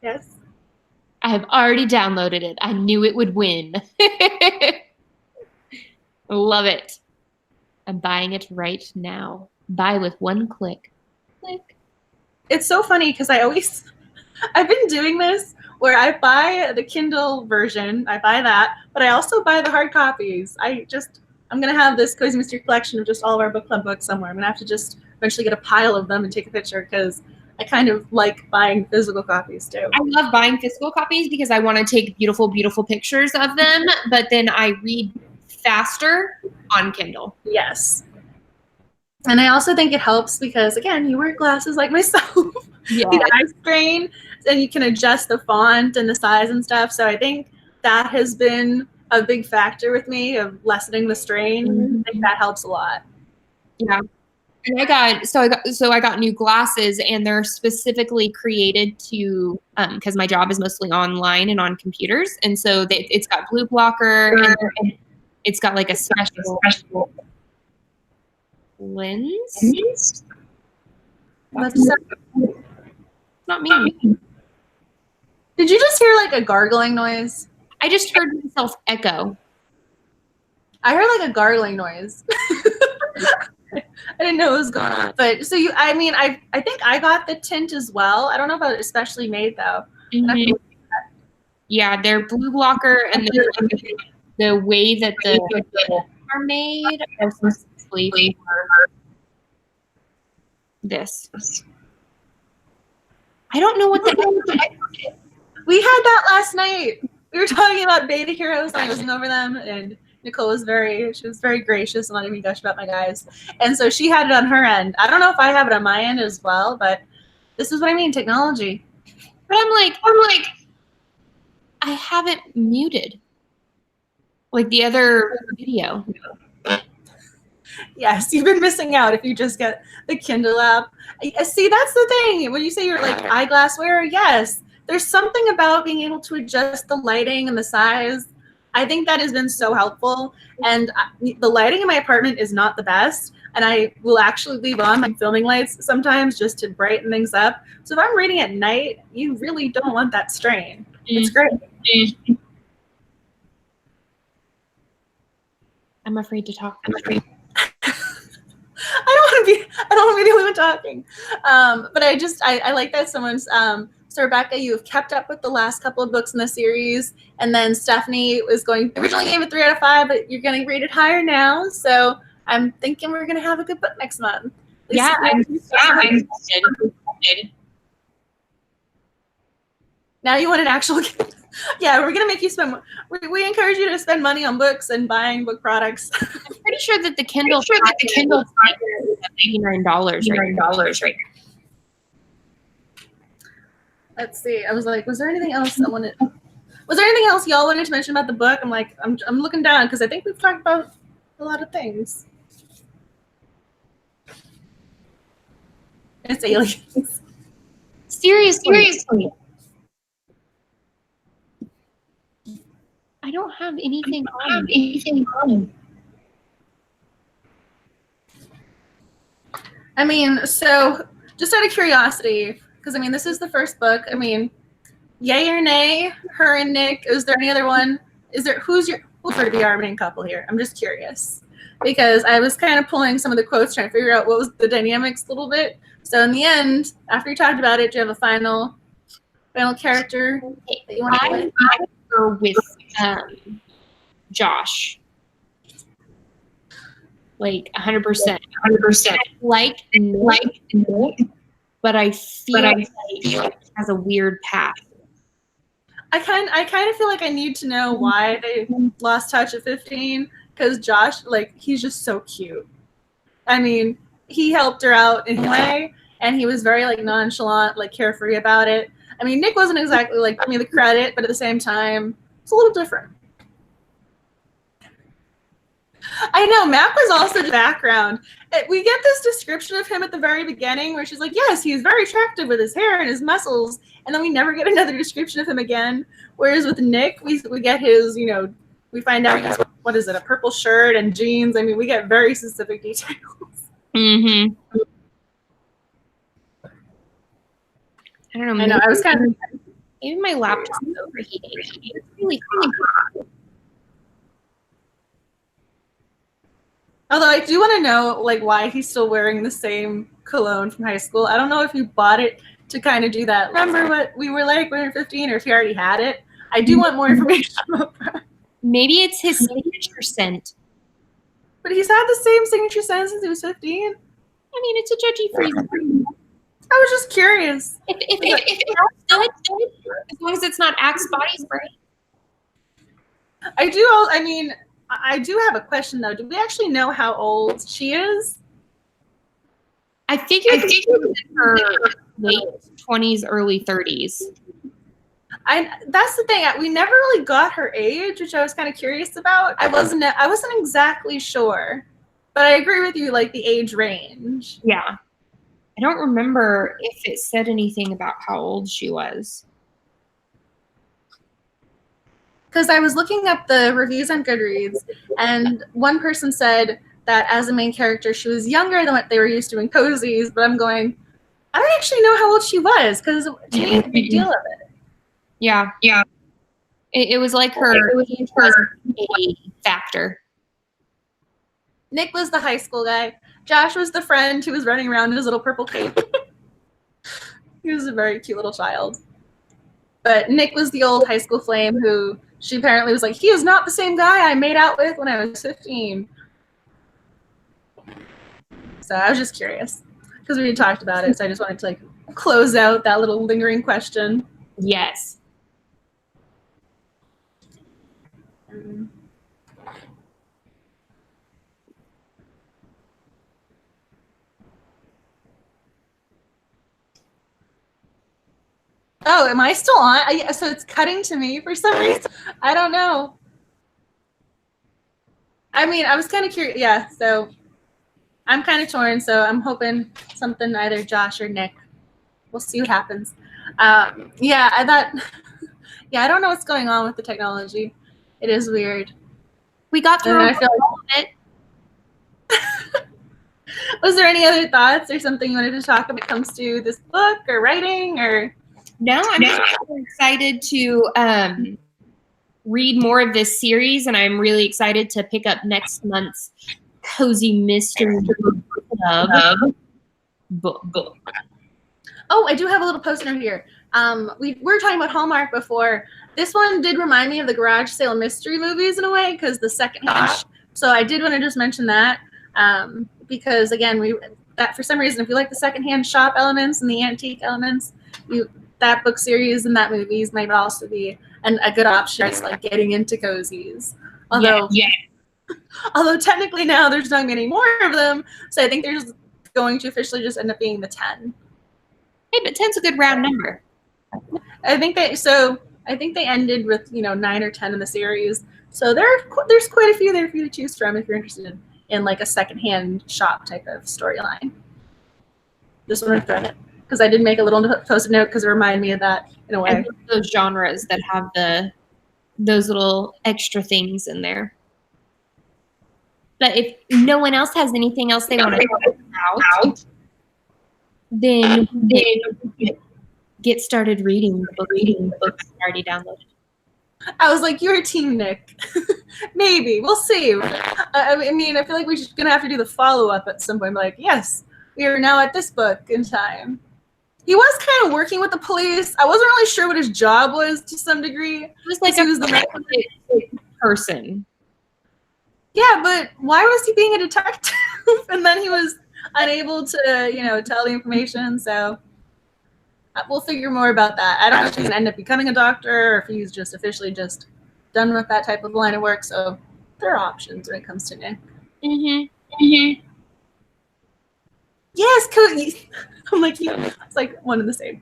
Yes? I have already downloaded it. I knew it would win. Love it. I'm buying it right now. Buy with one click. Click. It's so funny because I've been doing this where I buy the Kindle version. I buy that, but I also buy the hard copies. I'm going to have this Cozy Mystery collection of just all of our book club books somewhere. I'm going to have to just eventually get a pile of them and take a picture because I kind of like buying physical copies too. I love buying physical copies because I want to take beautiful, beautiful pictures of them, but then I read faster on Kindle. Yes. And I also think it helps because, again, you wear glasses like myself. Yeah. The eye strain, and you can adjust the font and the size and stuff. So I think that has been a big factor with me of lessening the strain. Mm-hmm. I think that helps a lot. Yeah. And I got new glasses, and they're specifically created to because my job is mostly online and on computers, and so it's got blue blocker and it's got like a special lens. That's not me. Did you just hear like a gargling noise? I just heard myself echo. I heard like a gargling noise. I didn't know what was going on. But so I think I got the tint as well. I don't know about Especially Made though. Mm-hmm. Yeah, they're blue blocker, and the way that the are made are specifically for this. I don't know what we had that last night. We were talking about beta heroes. I was over them, and Nicole was very gracious and letting me gush about my guys. And so she had it on her end. I don't know if I have it on my end as well, but this is what I mean, technology. But I'm like, I have it muted. Like the other video. Yes, you've been missing out if you just get the Kindle app. See, that's the thing. When you say you're like eyeglass wearer, yes, there's something about being able to adjust the lighting and the size. I think that has been so helpful. And the lighting in my apartment is not the best. And I will actually leave on my filming lights sometimes just to brighten things up. So if I'm reading at night, you really don't want that strain. It's great. I'm afraid to talk. I don't want to be the only one talking. But I like that someone's so Rebecca, you've kept up with the last couple of books in the series, and then Stephanie originally gave it 3 out of 5, but you're going to rate it higher now. So I'm thinking we're going to have a good book next month. Yeah, I'm excited. Now you want an actual gift. Yeah, we're going to make you spend. We encourage you to spend money on books and buying book products. I'm pretty sure that the Kindle is $89 right now. Let's see. I was like, was there anything else I wanted? Was there anything else y'all wanted to mention about the book? I'm like, I'm looking down because I think we've talked about a lot of things. It's aliens. Seriously. I don't have anything on. I mean, so just out of curiosity, because I mean, this is the first book. I mean, yay or nay, her and Nick. Is there any other one? Who's for to be our main couple here? I'm just curious because I was kind of pulling some of the quotes, trying to figure out what was the dynamics a little bit. So in the end, after you talked about it, do you have a final character that you want to play? I go with Josh. Like 100%. Like Nick, but I feel like he has a weird path. I kind of feel like I need to know why they lost touch at 15, because Josh, like, he's just so cute. I mean, he helped her out in a way, and he was very like nonchalant, like carefree about it. I mean, Nick wasn't exactly like giving me the credit, but at the same time, it's a little different. I know, Mac was also the background. We get this description of him at the very beginning where she's like, yes, he's very attractive with his hair and his muscles, and then we never get another description of him again. Whereas with Nick, we get his, you know, we find out he's, what is it, a purple shirt and jeans. I mean, we get very specific details. Mm-hmm. I don't know. I know, I was kind of... Maybe my laptop is overheating. It's really hot. Although I do want to know, like, why he's still wearing the same cologne from high school. I don't know if he bought it to kind of do that. Remember what we were like when we were 15, or if he already had it. I do want more information about that. Maybe it's his signature scent. But he's had the same signature scent since he was 15. I mean, it's a judgy-free zone. I was just curious. If it's good, as long as it's not Axe body spray. I do have a question, though. Do we actually know how old she is? I figured it was in her late 20s, early 30s. That's the thing. We never really got her age, which I was kind of curious about. I wasn't exactly sure, but I agree with you, like the age range. Yeah. I don't remember if it said anything about how old she was. Because I was looking up the reviews on Goodreads, and one person said that as a main character, she was younger than what they were used to in cozies, but I'm going, I don't actually know how old she was, because she made a big deal of it. Yeah. It was like her a factor. Nick was the high school guy. Josh was the friend who was running around in his little purple cape. He was a very cute little child. But Nick was the old high school flame who she apparently was like, he is not the same guy I made out with when I was 15. So I was just curious because we had talked about it. So I just wanted to like close out that little lingering question. Yes. Oh, am I still on? So it's cutting to me for some reason. I don't know. I mean, I was kind of curious. Yeah, so I'm kind of torn. So I'm hoping something either Josh or Nick. We'll see what happens. Yeah, I thought. Yeah, I don't know what's going on with the technology. It is weird. We got through all of it. Was there any other thoughts or something you wanted to talk about when it comes to this book or writing or? No, I'm just super excited to read more of this series, and I'm really excited to pick up next month's Cozy Mystery Club book. Oh, I do have a little post note here. We were talking about Hallmark before. This one did remind me of the garage sale mystery movies in a way, because the second hand. So I did want to just mention that because again, that for some reason, if you like the secondhand shop elements and the antique elements, that book series and that movies might also be a good option. It's like getting into cozies. Although, although technically now there's not many more of them, so I think there's going to officially just end up being the 10. Hey, but 10's a good round number. I think they ended with 9 or 10 in the series. So there's quite a few there for you to choose from if you're interested in like a secondhand shop type of storyline. Just want to throw it because I did make a little post-it note because it reminded me of that in a way. I love those genres that have those little extra things in there. But if no one else has anything else they want to talk about, then get started reading the books already downloaded. I was like, you're a team, Nick. Maybe. We'll see. I mean, I feel like we're just going to have to do the follow-up at some point. Like, yes, we are now at this book in time. He was kind of working with the police. I wasn't really sure what his job was to some degree. He was like he was the person. Yeah, but why was he being a detective? And then he was unable to, tell the information. So we'll figure more about that. I don't know if he's going to end up becoming a doctor or if he's just officially just done with that type of line of work. So there are options when it comes to Nick. Yes, Cody. I'm like, it's like one and the same.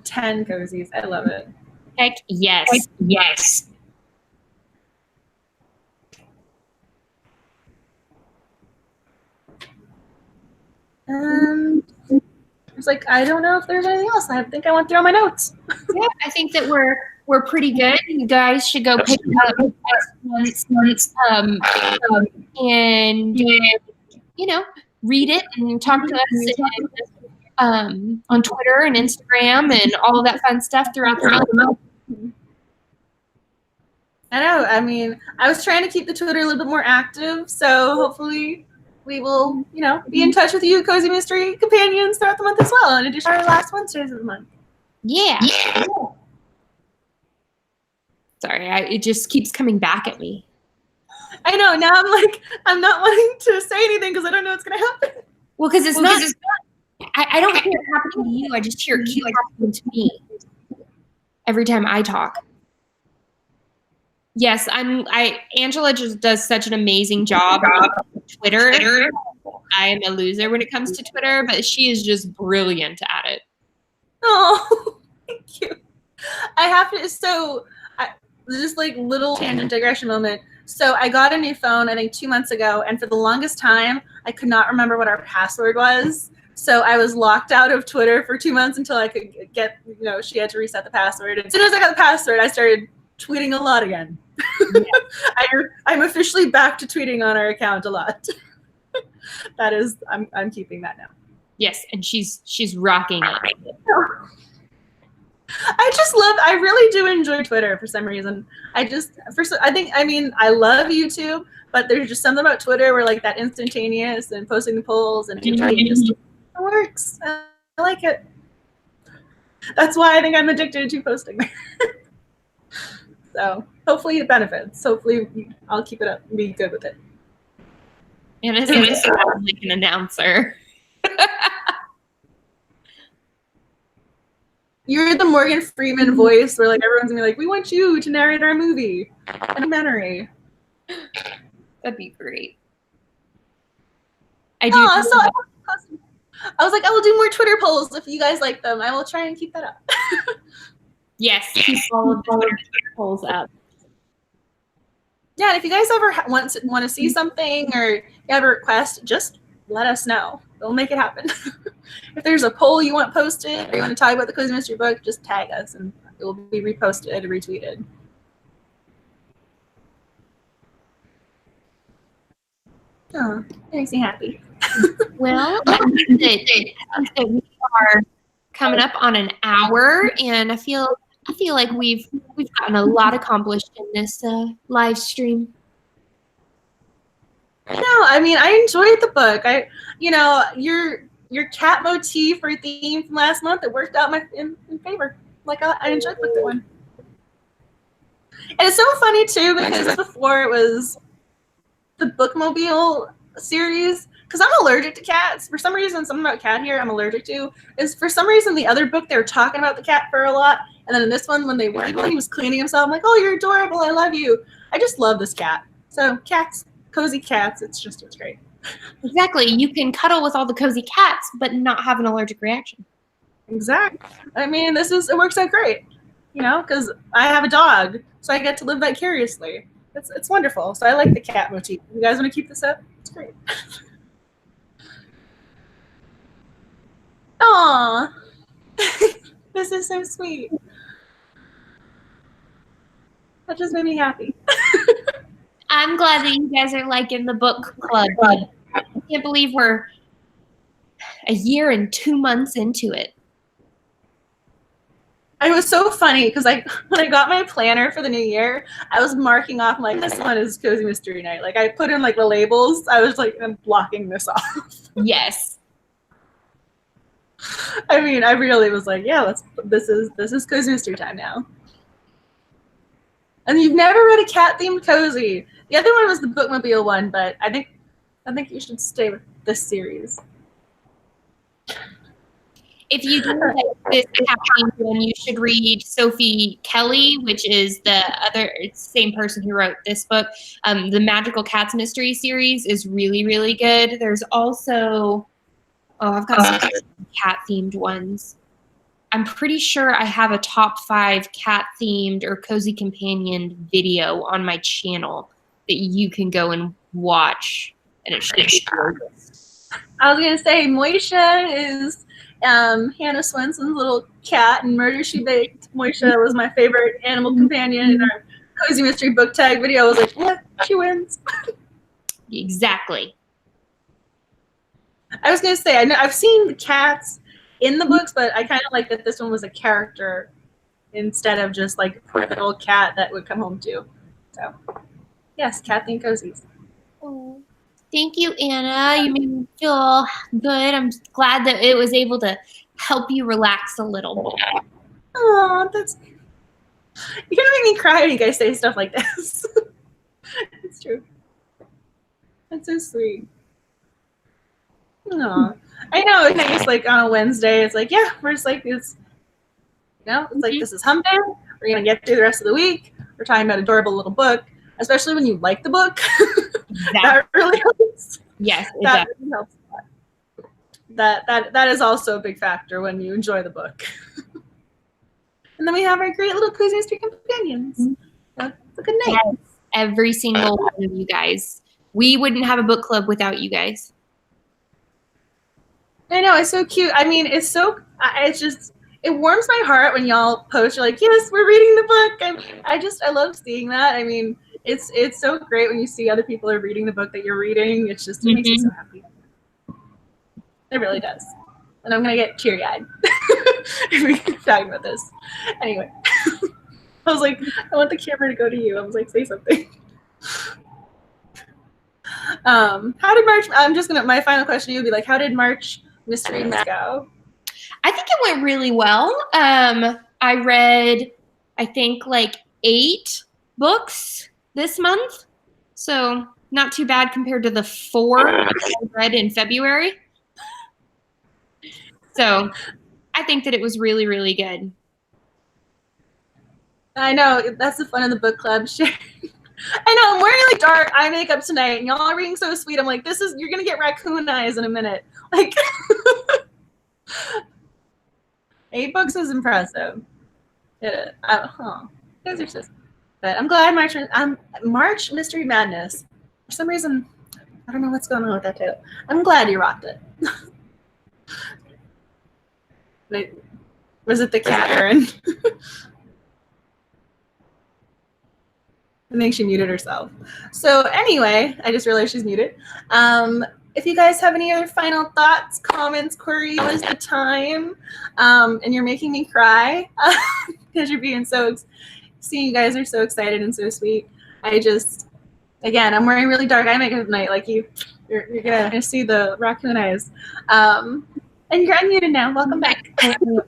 10 cozies. I love it. Heck yes. Yes. It's like, I don't know if there's anything else. I think I went through all my notes. Yeah, I think that we're pretty good. You guys should go pick up next month's and read it and talk to us on Twitter and Instagram and all of that fun stuff throughout the month. I know. I mean, I was trying to keep the Twitter a little bit more active, so hopefully we will, be in touch with you, Cozy Mystery companions, throughout the month as well, in addition to our last Wednesdays of the month. Yeah. Sorry, it just keeps coming back at me. I know. Now I'm not wanting to say anything because I don't know what's going to happen. Well, because it's not. I don't hear it happening to you. I just hear it keep happening to me every time I talk. Yes, Angela just does such an amazing job on Twitter. I am a loser when it comes to Twitter, but she is just brilliant at it. Oh, thank you. I have to. So, just like little tangent digression moment. So I got a new phone, I think 2 months ago, and for the longest time, I could not remember what our password was. So I was locked out of Twitter for 2 months until I could get, she had to reset the password. And as soon as I got the password, I started tweeting a lot again. Yeah. I'm officially back to tweeting on our account a lot. That is, I'm keeping that now. Yes, and she's rocking it. I really do enjoy Twitter for some reason. I love YouTube, but there's just something about Twitter where like that instantaneous and posting the polls and it just works. I like it. That's why I think I'm addicted to posting there. So hopefully it benefits. Hopefully I'll keep it up and be good with it. And it's like an announcer. You're the Morgan Freeman voice where like everyone's gonna be like, we want you to narrate our movie. Documentary. That'd be great. I was like, I will do more Twitter polls if you guys like them. I will try and keep that up. Yes, keep all of the Twitter polls up. Yeah, if you guys ever want to see something or you have a request, just let us know. We'll make it happen. If there's a poll you want posted or you want to talk about the Cozy Mystery book, just tag us and it will be reposted and retweeted. Oh, it makes me happy. Well, I think that we are coming up on an hour, and I feel like we've gotten a lot accomplished in this live stream. No, I mean, I enjoyed the book. Your cat motif or theme from last month, it worked out in favor. Like, I enjoyed book one. And it's so funny, too, because before it was the Bookmobile series, because I'm allergic to cats. For some reason, something about cat here I'm allergic to is for some reason the other book they were talking about the cat fur a lot. And then in this one, when he was cleaning himself, I'm like, oh, you're adorable. I love you. I just love this cat. So cats, cozy cats, it's great. Exactly. You can cuddle with all the cozy cats, but not have an allergic reaction. Exactly. I mean, it works out great, because I have a dog, so I get to live vicariously. It's wonderful. So I like the cat motif. You guys want to keep this up? It's great. Aww. This is so sweet. That just made me happy. I'm glad that you guys are liking the book club. I can't believe we're a year and 2 months into it. It was so funny because when I got my planner for the new year, I was marking off like this one is Cozy Mystery Night. Like I put in like the labels. I was like, I'm blocking this off. Yes. I mean, I really was like, yeah, this is Cozy Mystery time now. And you've never read a cat themed cozy. The other one was the Bookmobile one, but I think you should stay with this series. If you do like this cat-themed one, you should read Sofie Kelly, which is the same person who wrote this book. The Magical Cats Mystery series is really, really good. There's also, I've got some cat-themed ones. I'm pretty sure I have a top 5 cat-themed or cozy companion video on my channel that you can go and watch, and it should be gorgeous. I was gonna say Moisha is Hannah Swenson's little cat in Murder, She Baked. Moisha was my favorite animal companion in our Cozy Mystery book tag video. I was like, yeah, she wins. Exactly. I was gonna say, I've seen the cats in the books, but I kind of like that this one was a character instead of just like an old cat that would come home to. So, yes, cat themed cozies. Oh, thank you, Anna. You made me feel good. I'm glad that it was able to help you relax a little. Oh, you're gonna make me cry when you guys say stuff like this. It's true. That's so sweet. No, I know. It's nice, like on a Wednesday. It's like, yeah, we're just like this. It's like this is hump day. We're gonna get through the rest of the week. We're talking about adorable little book, especially when you like the book. Exactly. That really helps. Yes, that really helps a lot. That is also a big factor when you enjoy the book. And then we have our great little Cozy Mystery companions. So it's a good night. Yes, every single one of you guys. We wouldn't have a book club without you guys. I know, it's so cute. I mean, it's just, it warms my heart when y'all post. You're like, yes, we're reading the book. I love seeing that. I mean, it's so great when you see other people are reading the book that you're reading. It makes me so happy. It really does. And I'm going to get teary-eyed if we keep talking about this. Anyway, I was like, I want the camera to go to you. I was like, say something. How did March, my final question to you would be like, how did March Mysteries go? I think it went really well. I read, I think, like 8 books this month. So not too bad compared to the 4 I read in February. So I think that it was really, really good. I know, that's the fun of the book club. I know, I'm wearing like dark eye makeup tonight, and y'all are reading so sweet. I'm like, you're gonna get raccoon eyes in a minute. Like, 8 books is impressive. You guys are so. But I'm glad March Mystery Madness. For some reason, I don't know what's going on with that title. I'm glad you rocked it. Was it the cat, Erin? I think she muted herself. So anyway, I just realized she's muted. if you guys have any other final thoughts, comments, queries, now is the time. And you're making me cry because you're being seeing you guys are so excited and so sweet. Again, I'm wearing really dark eye makeup tonight. Like you're gonna see the raccoon eyes. And you're unmuted now. Welcome back.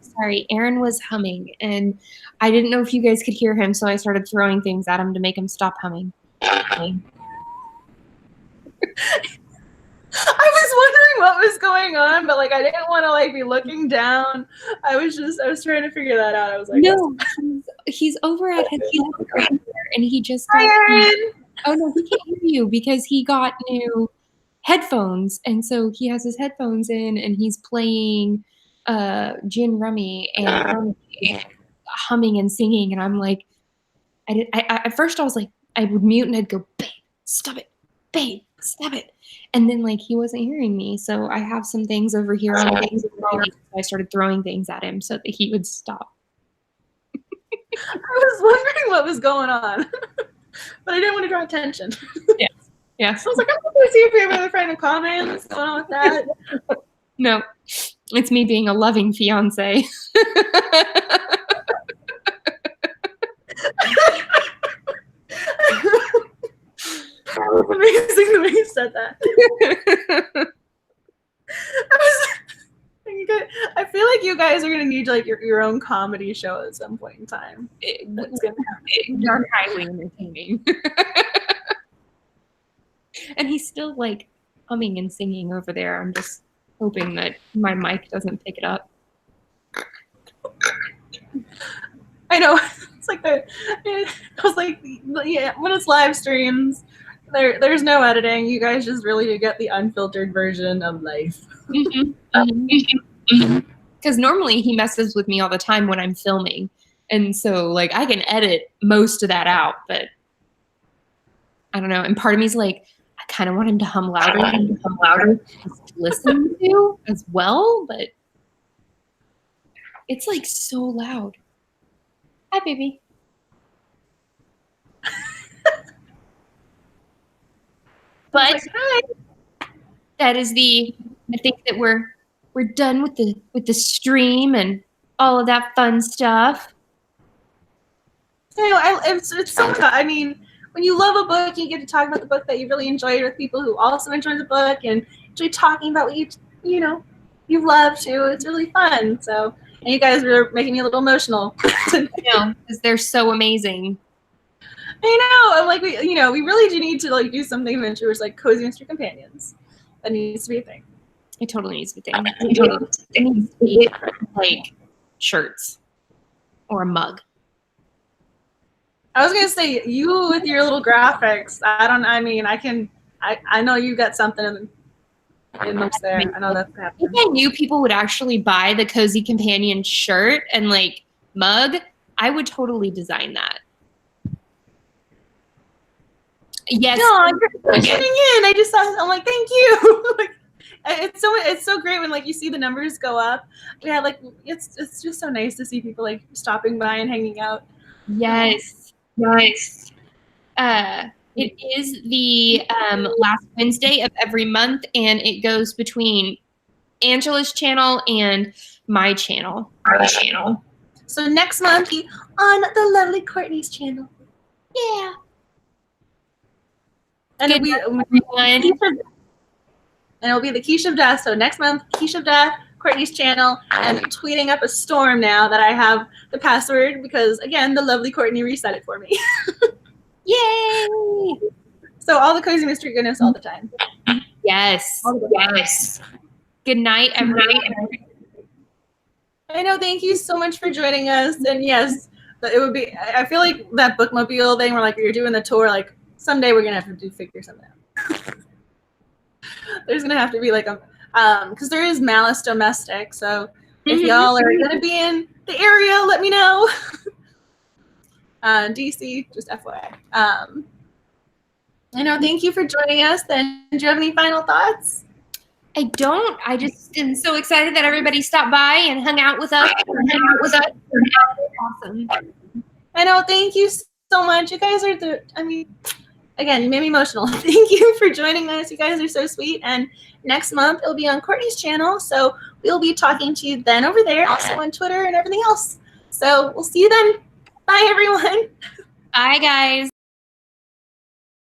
Sorry, Aaron was humming, and I didn't know if you guys could hear him, so I started throwing things at him to make him stop humming. I was wondering what was going on, but like I didn't want to like be looking down. I was trying to figure that out. I was like, no, he's over at his and he just got oh no, he can't hear you because he got new headphones, and so he has his headphones in and he's playing gin rummy and humming and singing, and I'm like, at first I was like, I would mute and I'd go, babe, stop it, babe, stop it. And then like he wasn't hearing me, so I have some things over here on the things. I started throwing things at him so that he would stop. I was wondering what was going on, but I didn't want to draw attention. Yeah. So I was like, I'm going to see if we have another friend in common. What's going on with that? No, it's me being a loving fiance. That was amazing the way you said that. I feel like you guys are gonna need like your own comedy show at some point in time. It's gonna happen. They're highly entertaining. And he's still like humming and singing over there. I'm just hoping that my mic doesn't pick it up. I know. It's like I was like, yeah, when it's live streams, there's no editing. You guys just really do get the unfiltered version of life. Because normally he messes with me all the time when I'm filming, and so like I can edit most of that out, but I don't know. And part of me is like, I kind of want him to hum louder, just to listen to as well, but it's like so loud. Hi, baby. But that is I think that we're done with the stream and all of that fun stuff. You know, it's so fun. I mean, when you love a book, you get to talk about the book that you really enjoyed with people who also enjoy the book and enjoy talking about what you love too. It's really fun. So, and you guys are making me a little emotional. I know, because they're so amazing. I know. I'm like, we really do need to like do something adventurous, like cozy mystery companions. That needs to be a thing. It totally needs to be a thing. It needs to be like shirts or a mug. I was gonna say you with your little graphics. I know you got something in those there. I know that's happening. If I knew people would actually buy the Cozy Companion shirt and like mug, I would totally design that. Yes. No, you're getting in. I'm like, thank you. Like, it's so great when like you see the numbers go up. Yeah, like it's just so nice to see people like stopping by and hanging out. Yes. Nice. It is the last Wednesday of every month, and it goes between Angela's channel and my channel. So next month, on the lovely Courtney's channel. Yeah. And it'll be the Quiche of Death. So next month, Quiche of Death, Courtney's channel. I'm tweeting up a storm now that I have the password because, again, the lovely Courtney reset it for me. Yay! So all the cozy mystery goodness all the time. Yes. Yes. Good night, everybody. I know. Thank you so much for joining us. And yes, it would be. I feel like that bookmobile thing where like you're doing the tour. Like someday we're gonna have to figure something out. There's gonna have to be like because there is Malice Domestic. So if y'all are gonna be in the area, let me know. DC, just FYI. I know. Thank you for joining us. Then, do you have any final thoughts? I don't. I just am so excited that everybody stopped by and hung out with us. Awesome. I know. Thank you so much. You guys are again, you made me emotional. Thank you for joining us. You guys are so sweet. And next month it'll be on Courtney's channel. So we'll be talking to you then over there, also on Twitter and everything else. So we'll see you then. Bye, everyone. Bye, guys.